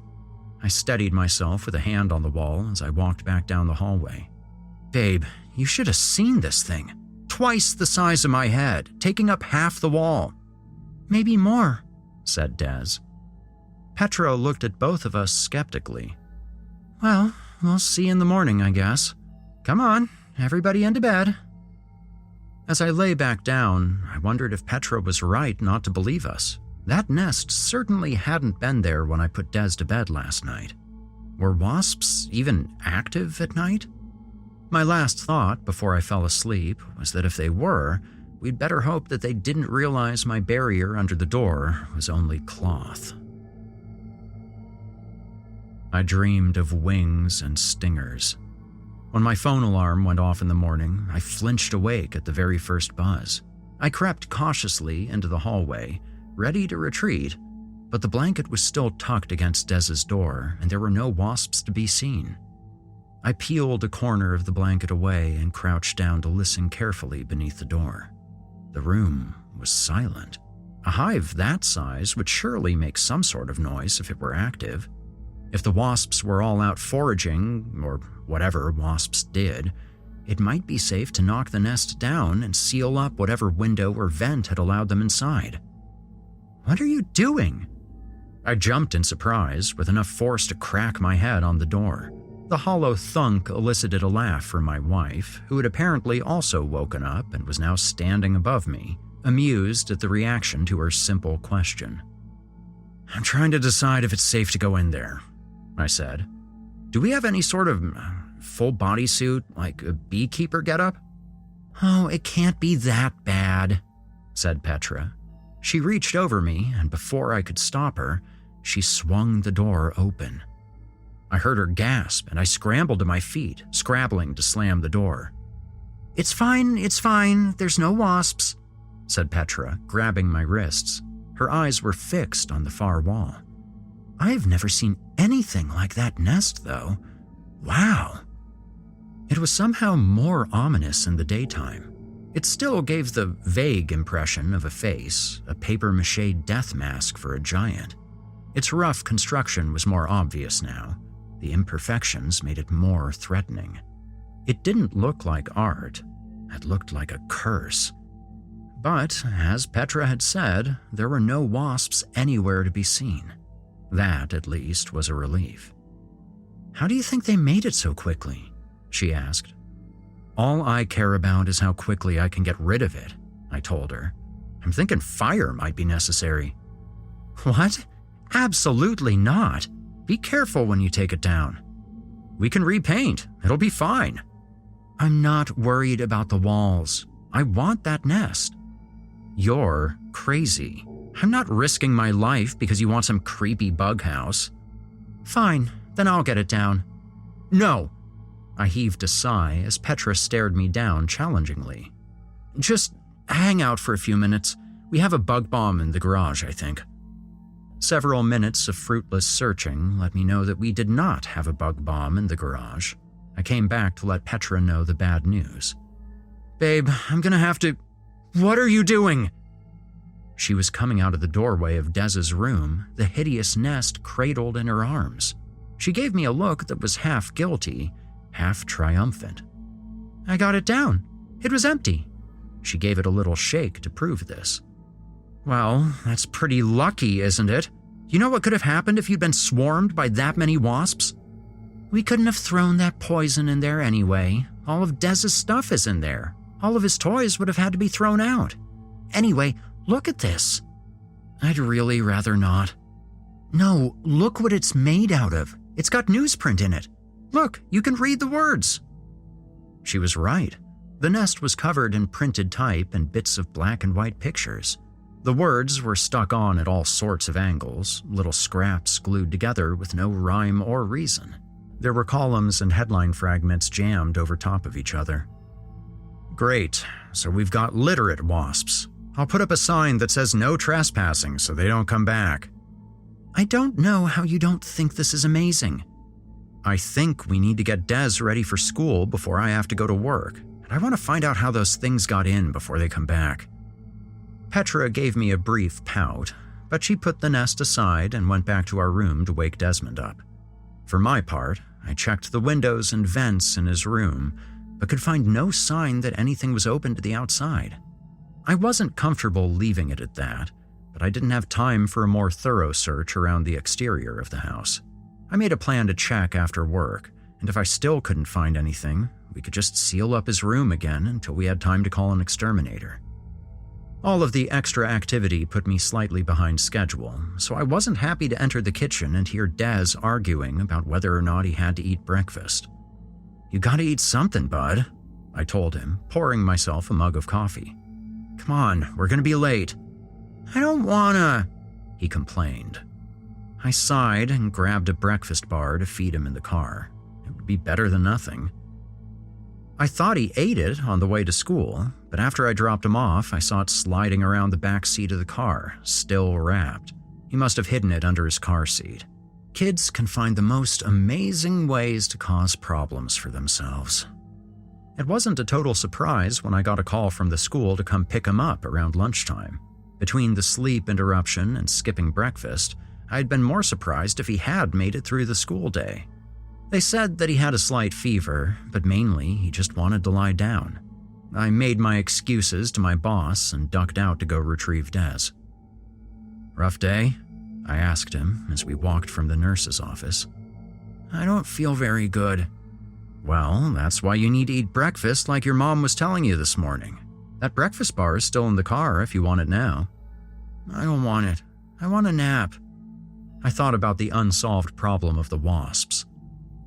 I steadied myself with a hand on the wall as I walked back down the hallway. Babe, you should have seen this thing. Twice the size of my head, taking up half the wall. Maybe more, said Des. Petra looked at both of us skeptically. Well, we'll see in the morning, I guess. Come on, everybody into bed. As I lay back down, I wondered if Petra was right not to believe us. That nest certainly hadn't been there when I put Des to bed last night. Were wasps even active at night? My last thought before I fell asleep was that if they were, we'd better hope that they didn't realize my barrier under the door was only cloth. I dreamed of wings and stingers. When my phone alarm went off in the morning, I flinched awake at the very first buzz. I crept cautiously into the hallway, ready to retreat, but the blanket was still tucked against Des's door and there were no wasps to be seen. I peeled a corner of the blanket away and crouched down to listen carefully beneath the door. The room was silent. A hive that size would surely make some sort of noise if it were active. If the wasps were all out foraging, or whatever wasps did, it might be safe to knock the nest down and seal up whatever window or vent had allowed them inside. What are you doing? I jumped in surprise, with enough force to crack my head on the door. The hollow thunk elicited a laugh from my wife, who had apparently also woken up and was now standing above me, amused at the reaction to her simple question. I'm trying to decide if it's safe to go in there, I said. Do we have any sort of full bodysuit, like a beekeeper getup? Oh, it can't be that bad, said Petra. She reached over me, and before I could stop her, she swung the door open. I heard her gasp, and I scrambled to my feet, scrabbling to slam the door. It's fine, there's no wasps, said Petra, grabbing my wrists. Her eyes were fixed on the far wall. I've never seen anything like that nest, though. Wow. It was somehow more ominous in the daytime. It still gave the vague impression of a face, a papier-mâché death mask for a giant. Its rough construction was more obvious now. The imperfections made it more threatening. It didn't look like art. It looked like a curse. But, as Petra had said, there were no wasps anywhere to be seen. That, at least, was a relief. How do you think they made it so quickly? She asked. All I care about is how quickly I can get rid of it, I told her. I'm thinking fire might be necessary. What? Absolutely not. Be careful when you take it down. We can repaint. It'll be fine. I'm not worried about the walls. I want that nest. You're crazy. I'm not risking my life because you want some creepy bug house. Fine, then I'll get it down. No. I heaved a sigh as Petra stared me down challengingly. Just hang out for a few minutes. We have a bug bomb in the garage, I think." Several minutes of fruitless searching let me know that we did not have a bug bomb in the garage. I came back to let Petra know the bad news. "Babe, I'm gonna have to—" "What are you doing?" She was coming out of the doorway of Dez's room, the hideous nest cradled in her arms. She gave me a look that was half guilty, half triumphant. "I got it down. It was empty." She gave it a little shake to prove this. "Well, that's pretty lucky, isn't it? You know what could have happened if you'd been swarmed by that many wasps?" "We couldn't have thrown that poison in there anyway. All of Dez's stuff is in there. All of his toys would have had to be thrown out. Anyway, look at this." "I'd really rather not." "No, look what it's made out of. It's got newsprint in it. Look, you can read the words." She was right. The nest was covered in printed type and bits of black and white pictures. The words were stuck on at all sorts of angles, little scraps glued together with no rhyme or reason. There were columns and headline fragments jammed over top of each other. "Great, so we've got literate wasps. I'll put up a sign that says no trespassing so they don't come back." "I don't know how you don't think this is amazing." "I think we need to get Dez ready for school before I have to go to work, and I want to find out how those things got in before they come back." Petra gave me a brief pout, but she put the nest aside and went back to our room to wake Desmond up. For my part, I checked the windows and vents in his room, but could find no sign that anything was open to the outside. I wasn't comfortable leaving it at that, but I didn't have time for a more thorough search around the exterior of the house. I made a plan to check after work, and if I still couldn't find anything, we could just seal up his room again until we had time to call an exterminator. All of the extra activity put me slightly behind schedule, so I wasn't happy to enter the kitchen and hear Dez arguing about whether or not he had to eat breakfast. "You gotta eat something, bud," I told him, pouring myself a mug of coffee. "Come on, we're gonna be late." "I don't wanna," he complained. I sighed and grabbed a breakfast bar to feed him in the car. It would be better than nothing. I thought he ate it on the way to school, but after I dropped him off, I saw it sliding around the back seat of the car, still wrapped. He must have hidden it under his car seat. Kids can find the most amazing ways to cause problems for themselves. It wasn't a total surprise when I got a call from the school to come pick him up around lunchtime. Between the sleep interruption and skipping breakfast, I'd been more surprised if he had made it through the school day. They said that he had a slight fever, but mainly he just wanted to lie down. I made my excuses to my boss and ducked out to go retrieve Dez. "Rough day?" I asked him as we walked from the nurse's office. "I don't feel very good." "Well, that's why you need to eat breakfast like your mom was telling you this morning. That breakfast bar is still in the car if you want it now." "I don't want it. I want a nap." I thought about the unsolved problem of the wasps.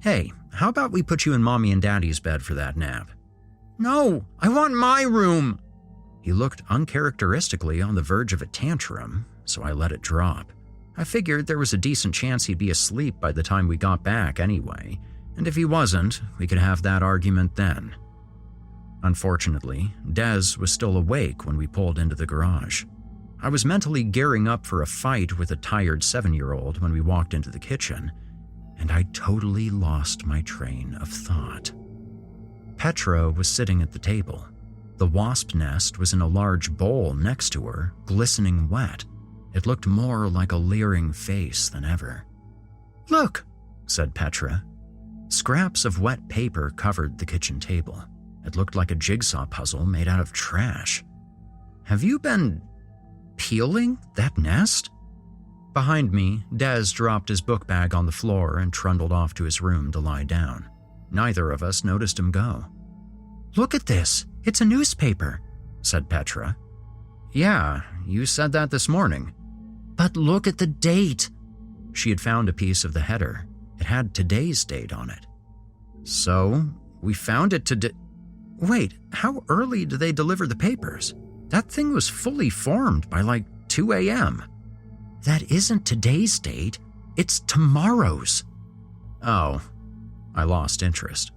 "Hey, how about we put you in Mommy and Daddy's bed for that nap?" "No, I want my room." He looked uncharacteristically on the verge of a tantrum, so I let it drop. I figured there was a decent chance he'd be asleep by the time we got back anyway, and if he wasn't, we could have that argument then. Unfortunately, Dez was still awake when we pulled into the garage. I was mentally gearing up for a fight with a tired 7-year-old when we walked into the kitchen, and I totally lost my train of thought. Petra was sitting at the table. The wasp nest was in a large bowl next to her, glistening wet. It looked more like a leering face than ever. "Look," said Petra. Scraps of wet paper covered the kitchen table. It looked like a jigsaw puzzle made out of trash. "Have you been peeling that nest?" Behind me, Dez dropped his book bag on the floor and trundled off to his room to lie down. Neither of us noticed him go. "Look at this. It's a newspaper," said Petra. "Yeah, you said that this morning." "But look at the date." She had found a piece of the header. It had today's date on it. "So, we found it today." "Wait, how early do they deliver the papers? That thing was fully formed by like 2 a.m. "That isn't today's date. It's tomorrow's." "Oh." I lost interest.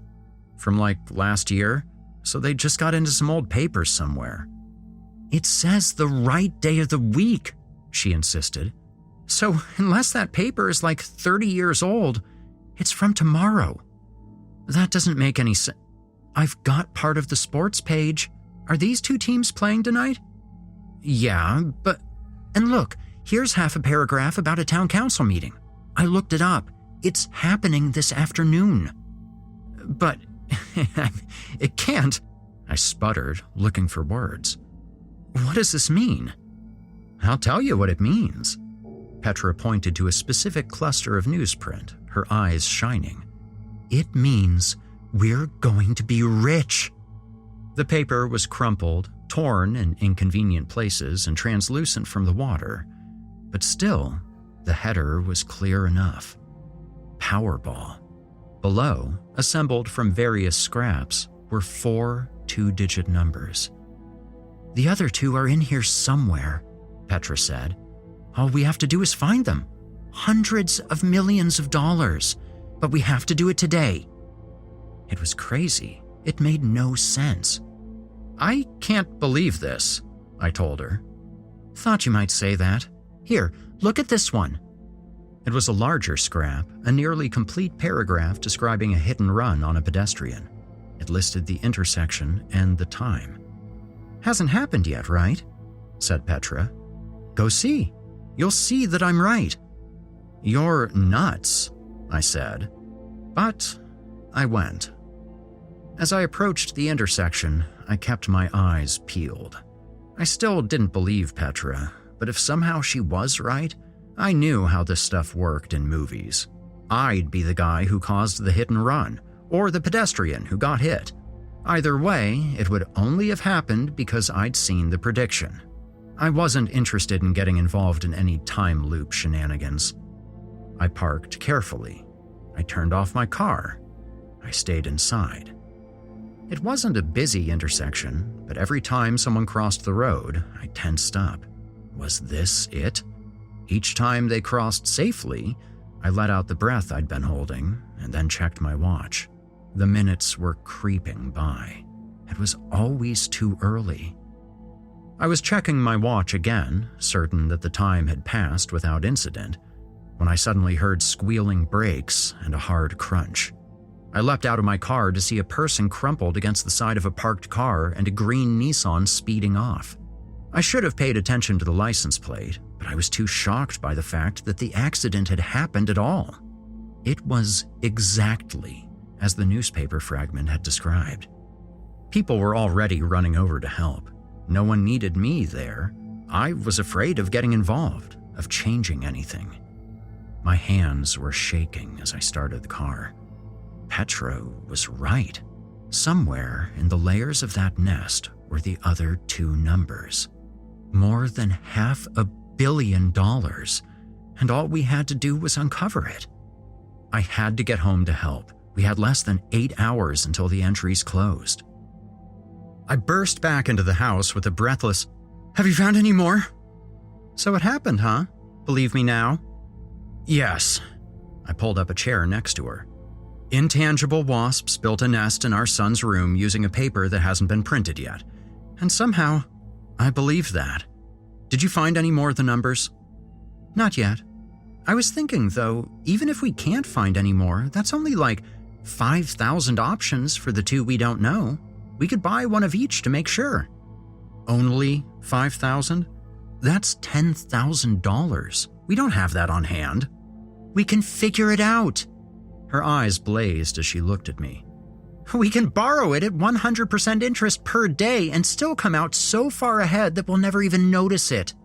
"From like last year? So they just got into some old papers somewhere." It says the right day of the week, she insisted. So unless that paper is like 30 years old, it's from tomorrow. That doesn't make any sense. I've got part of the sports page. Are these two teams playing tonight? Yeah, but... And look, here's half a paragraph about a town council meeting. I looked it up. It's happening this afternoon. But... it can't. I sputtered, looking for words. What does this mean? I'll tell you what it means. Petra pointed to a specific cluster of newsprint, her eyes shining. It means we're going to be rich. The paper was crumpled, torn in inconvenient places, and translucent from the water. But still, the header was clear enough. Powerball. Below, assembled from various scraps, were 4 two-digit numbers. The other two are in here somewhere, Petra said. All we have to do is find them. Hundreds of millions of dollars. But we have to do it today. It was crazy. It made no sense. I can't believe this, I told her. Thought you might say that. Here, look at this one. It was a larger scrap, a nearly complete paragraph describing a hit and run on a pedestrian. It listed the intersection and the time. Hasn't happened yet, right? Said Petra. Go see. You'll see that I'm right. You're nuts, I said. But I went. As I approached the intersection, I kept my eyes peeled. I still didn't believe Petra, but if somehow she was right, I knew how this stuff worked in movies. I'd be the guy who caused the hit and run, or the pedestrian who got hit. Either way, it would only have happened because I'd seen the prediction. I wasn't interested in getting involved in any time loop shenanigans. I parked carefully. I turned off my car. I stayed inside. It wasn't a busy intersection, but every time someone crossed the road, I tensed up. Was this it? Each time they crossed safely, I let out the breath I'd been holding and then checked my watch. The minutes were creeping by. It was always too early. I was checking my watch again, certain that the time had passed without incident, when I suddenly heard squealing brakes and a hard crunch. I leapt out of my car to see a person crumpled against the side of a parked car and a green Nissan speeding off. I should have paid attention to the license plate, but I was too shocked by the fact that the accident had happened at all. It was exactly as the newspaper fragment had described. People were already running over to help. No one needed me there. I was afraid of getting involved, of changing anything. My hands were shaking as I started the car. Petra was right. Somewhere in the layers of that nest were the other two numbers. More than $500 million, and all we had to do was uncover it. I had to get home to help. We had less than 8 hours until the entries closed. I burst back into the house with a breathless, "Have you found any more?" "So it happened, huh? Believe me now?" "Yes." I pulled up a chair next to her. "Intangible wasps built a nest in our son's room using a paper that hasn't been printed yet. And somehow, I believe that. Did you find any more of the numbers?" "Not yet. I was thinking, though, even if we can't find any more, that's only like 5,000 options for the two we don't know. We could buy one of each to make sure." "Only 5,000? That's $10,000. We don't have that on hand." "We can figure it out." Her eyes blazed as she looked at me. "We can borrow it at 100% interest per day and still come out so far ahead that we'll never even notice it.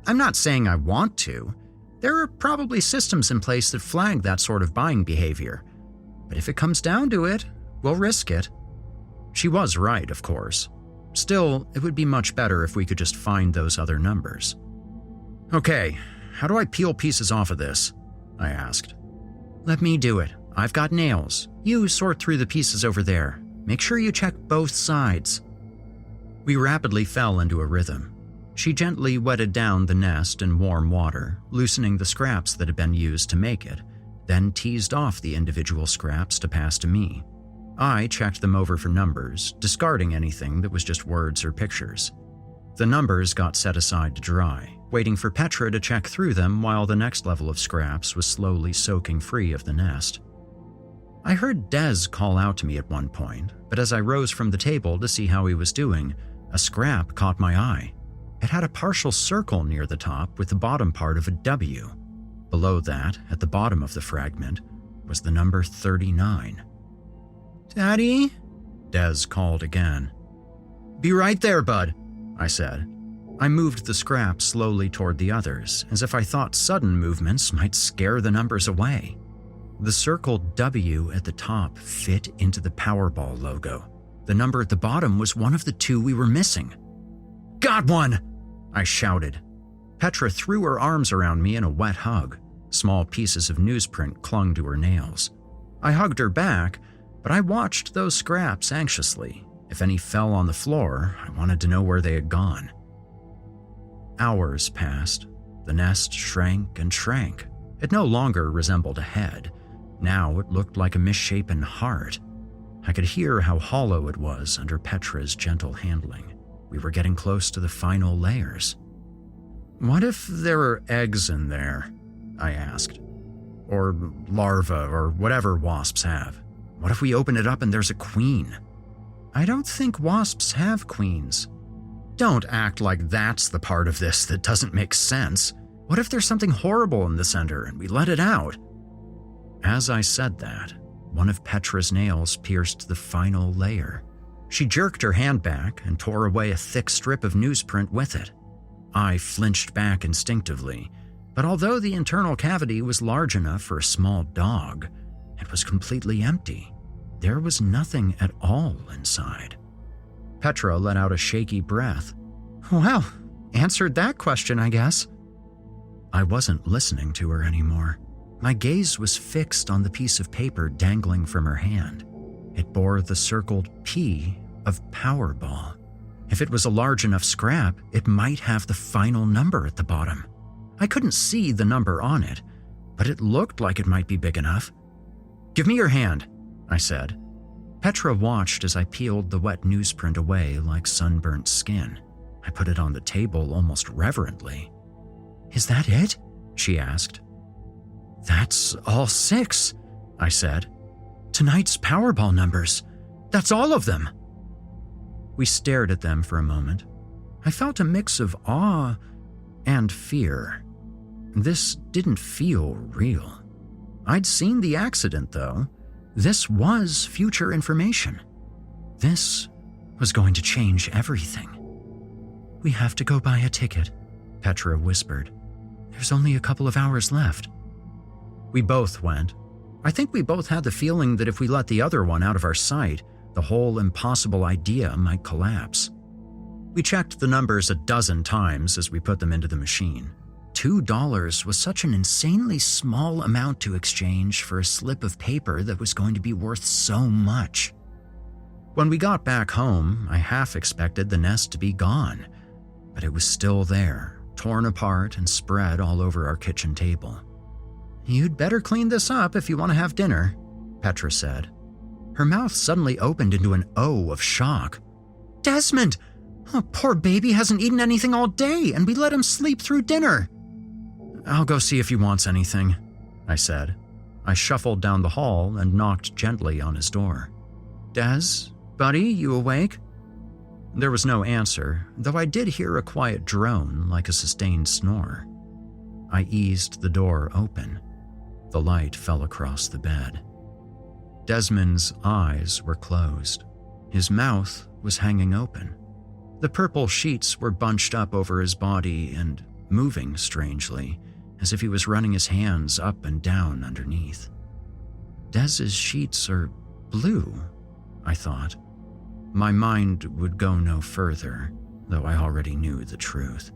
I'm not saying I want to. There are probably systems in place that flag that sort of buying behavior. But if it comes down to it, we'll risk it." She was right, of course. Still, it would be much better if we could just find those other numbers. "Okay, how do I peel pieces off of this?" I asked. "Let me do it. I've got nails. You sort through the pieces over there. Make sure you check both sides." We rapidly fell into a rhythm. She gently wetted down the nest in warm water, loosening the scraps that had been used to make it, then teased off the individual scraps to pass to me. I checked them over for numbers, discarding anything that was just words or pictures. The numbers got set aside to dry, waiting for Petra to check through them while the next level of scraps was slowly soaking free of the nest. I heard Des call out to me at one point, but as I rose from the table to see how he was doing, a scrap caught my eye. It had a partial circle near the top with the bottom part of a W. Below that, at the bottom of the fragment, was the number 39. "Daddy?" Des called again. "Be right there, bud," I said. I moved the scrap slowly toward the others, as if I thought sudden movements might scare the numbers away. The circled W at the top fit into the Powerball logo. The number at the bottom was one of the two we were missing. "Got one!" I shouted. Petra threw her arms around me in a wet hug. Small pieces of newsprint clung to her nails. I hugged her back, but I watched those scraps anxiously. If any fell on the floor, I wanted to know where they had gone. Hours passed. The nest shrank and shrank. It no longer resembled a head. Now it looked like a misshapen heart. I could hear how hollow it was under Petra's gentle handling. We were getting close to the final layers. "What if there are eggs in there?" I asked. "Or larvae, or whatever wasps have. What if we open it up and there's a queen?" "I don't think wasps have queens." "Don't act like that's the part of this that doesn't make sense. What if there's something horrible in the center and we let it out?" As I said that, one of Petra's nails pierced the final layer. She jerked her hand back and tore away a thick strip of newsprint with it. I flinched back instinctively, but although the internal cavity was large enough for a small dog, it was completely empty. There was nothing at all inside. Petra let out a shaky breath. "Well, answered that question, I guess." I wasn't listening to her anymore. My gaze was fixed on the piece of paper dangling from her hand. It bore the circled P of Powerball. If it was a large enough scrap, it might have the final number at the bottom. I couldn't see the number on it, but it looked like it might be big enough. "Give me your hand," I said. Petra watched as I peeled the wet newsprint away like sunburnt skin. I put it on the table almost reverently. "Is that it?" she asked. "That's all 6, I said. "Tonight's Powerball numbers. That's all of them." We stared at them for a moment. I felt a mix of awe and fear. This didn't feel real. I'd seen the accident, though. This was future information. This was going to change everything. "We have to go buy a ticket," Petra whispered. "There's only a couple of hours left." We both went. I think we both had the feeling that if we let the other one out of our sight, the whole impossible idea might collapse. We checked the numbers a dozen times as we put them into the machine. $2 was such an insanely small amount to exchange for a slip of paper that was going to be worth so much. When we got back home, I half expected the nest to be gone, but it was still there, torn apart and spread all over our kitchen table. "You'd better clean this up if you want to have dinner," Petra said. Her mouth suddenly opened into an O of shock. "Desmond! Oh, poor baby hasn't eaten anything all day, and we let him sleep through dinner." "I'll go see if he wants anything," I said. I shuffled down the hall and knocked gently on his door. "Des, buddy, you awake?" There was no answer, though I did hear a quiet drone like a sustained snore. I eased the door open. The light fell across the bed. Desmond's eyes were closed. His mouth was hanging open. The purple sheets were bunched up over his body and moving strangely, as if he was running his hands up and down underneath. Des's sheets are blue, I thought. My mind would go no further, though I already knew the truth.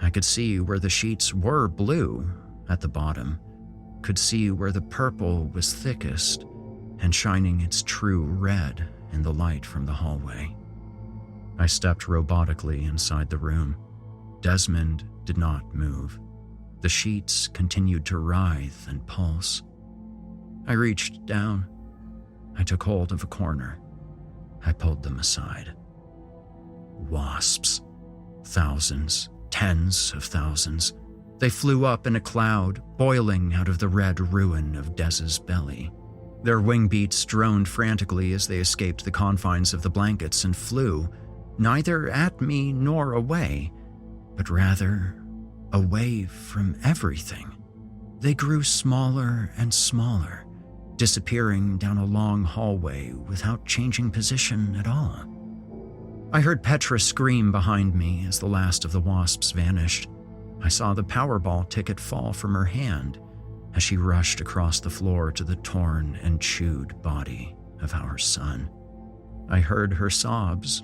I could see where the sheets were blue at the bottom, could see where the purple was thickest and shining its true red in the light from the hallway. I stepped robotically inside the room. Desmond did not move. The sheets continued to writhe and pulse. I reached down. I took hold of a corner. I pulled them aside. Wasps. Thousands, tens of thousands. They flew up in a cloud, boiling out of the red ruin of Dez's belly. Their wing beats droned frantically as they escaped the confines of the blankets and flew, neither at me nor away, but rather away from everything. They grew smaller and smaller, disappearing down a long hallway without changing position at all. I heard Petra scream behind me as the last of the wasps vanished. I saw the Powerball ticket fall from her hand as she rushed across the floor to the torn and chewed body of our son. I heard her sobs,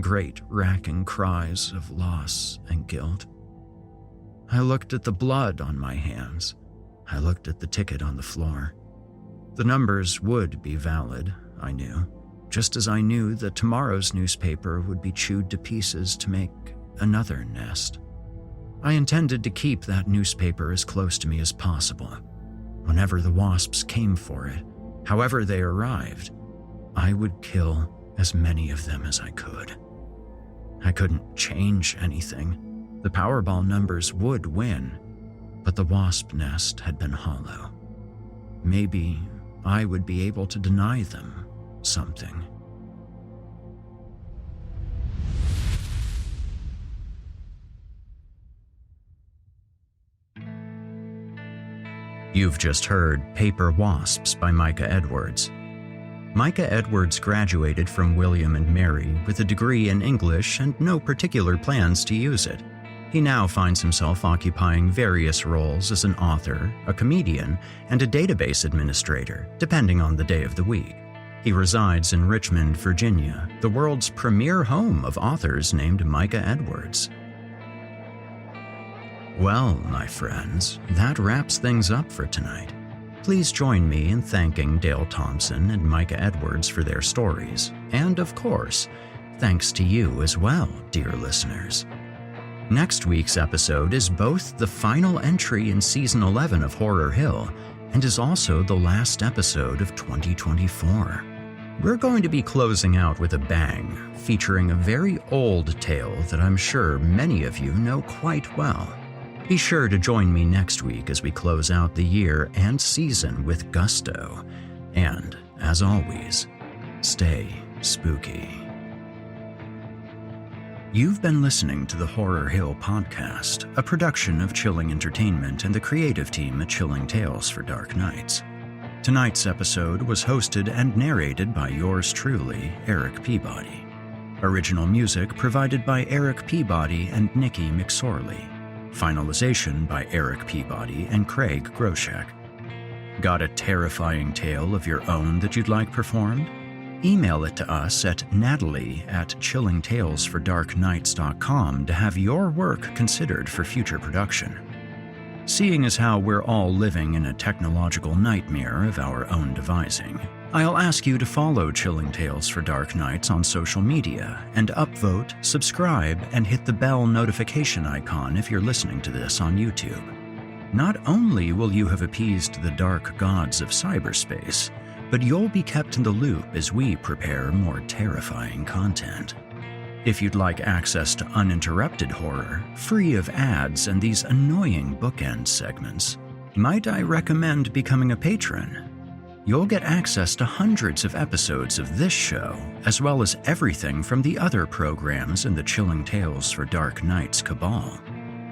great racking cries of loss and guilt. I looked at the blood on my hands. I looked at the ticket on the floor. The numbers would be valid, I knew, just as I knew that tomorrow's newspaper would be chewed to pieces to make another nest. I intended to keep that newspaper as close to me as possible. Whenever the wasps came for it, however they arrived, I would kill as many of them as I could. I couldn't change anything. The Powerball numbers would win, but the wasp nest had been hollow. Maybe I would be able to deny them something. You've just heard Paper Wasps by Micah Edwards. Micah Edwards graduated from William and Mary with a degree in English and no particular plans to use it. He now finds himself occupying various roles as an author, a comedian, and a database administrator, depending on the day of the week. He resides in Richmond, Virginia, the world's premier home of authors named Micah Edwards. Well, my friends, that wraps things up for tonight. Please join me in thanking Dale Thompson and Micah Edwards for their stories, and of course, thanks to you as well, dear listeners. Next week's episode is both the final entry in Season 11 of Horror Hill and is also the last episode of 2024. We're going to be closing out with a bang, featuring a very old tale that I'm sure many of you know quite well. Be sure to join me next week as we close out the year and season with gusto. And, as always, stay spooky. You've been listening to the Horror Hill Podcast, a production of Chilling Entertainment and the creative team at Chilling Tales for Dark Nights. Tonight's episode was hosted and narrated by yours truly, Erik Peabody. Original music provided by Erik Peabody and Nikki McSorley. Finalization by Erik Peabody and Craig Groshek. Got a terrifying tale of your own that you'd like performed? Email it to us at natalie@chillingtalesfordarknights.com to have your work considered for future production. Seeing as how we're all living in a technological nightmare of our own devising, I'll ask you to follow Chilling Tales for Dark Nights on social media and upvote, subscribe, and hit the bell notification icon if you're listening to this on YouTube. Not only will you have appeased the dark gods of cyberspace, but you'll be kept in the loop as we prepare more terrifying content. If you'd like access to uninterrupted horror, free of ads and these annoying bookend segments, might I recommend becoming a patron? You'll get access to hundreds of episodes of this show, as well as everything from the other programs in the Chilling Tales for Dark Nights cabal.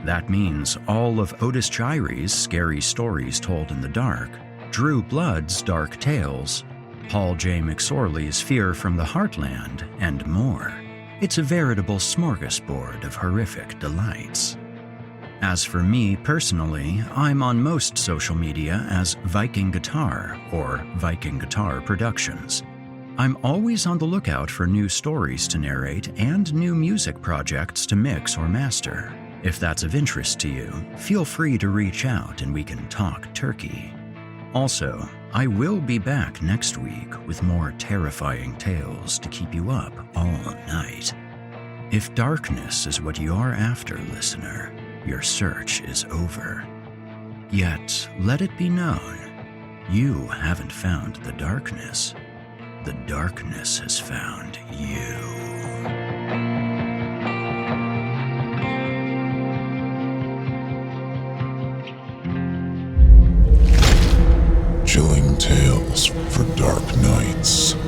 That means all of Otis Gyri's Scary Stories Told in the Dark, Drew Blood's Dark Tales, Paul J. McSorley's Fear from the Heartland, and more. It's a veritable smorgasbord of horrific delights. As for me personally, I'm on most social media as Viking Guitar or Viking Guitar Productions. I'm always on the lookout for new stories to narrate and new music projects to mix or master. If that's of interest to you, feel free to reach out and we can talk turkey. Also, I will be back next week with more terrifying tales to keep you up all night. If darkness is what you're after, listener, your search is over. Yet, let it be known, you haven't found the darkness. The darkness has found you. dark nights.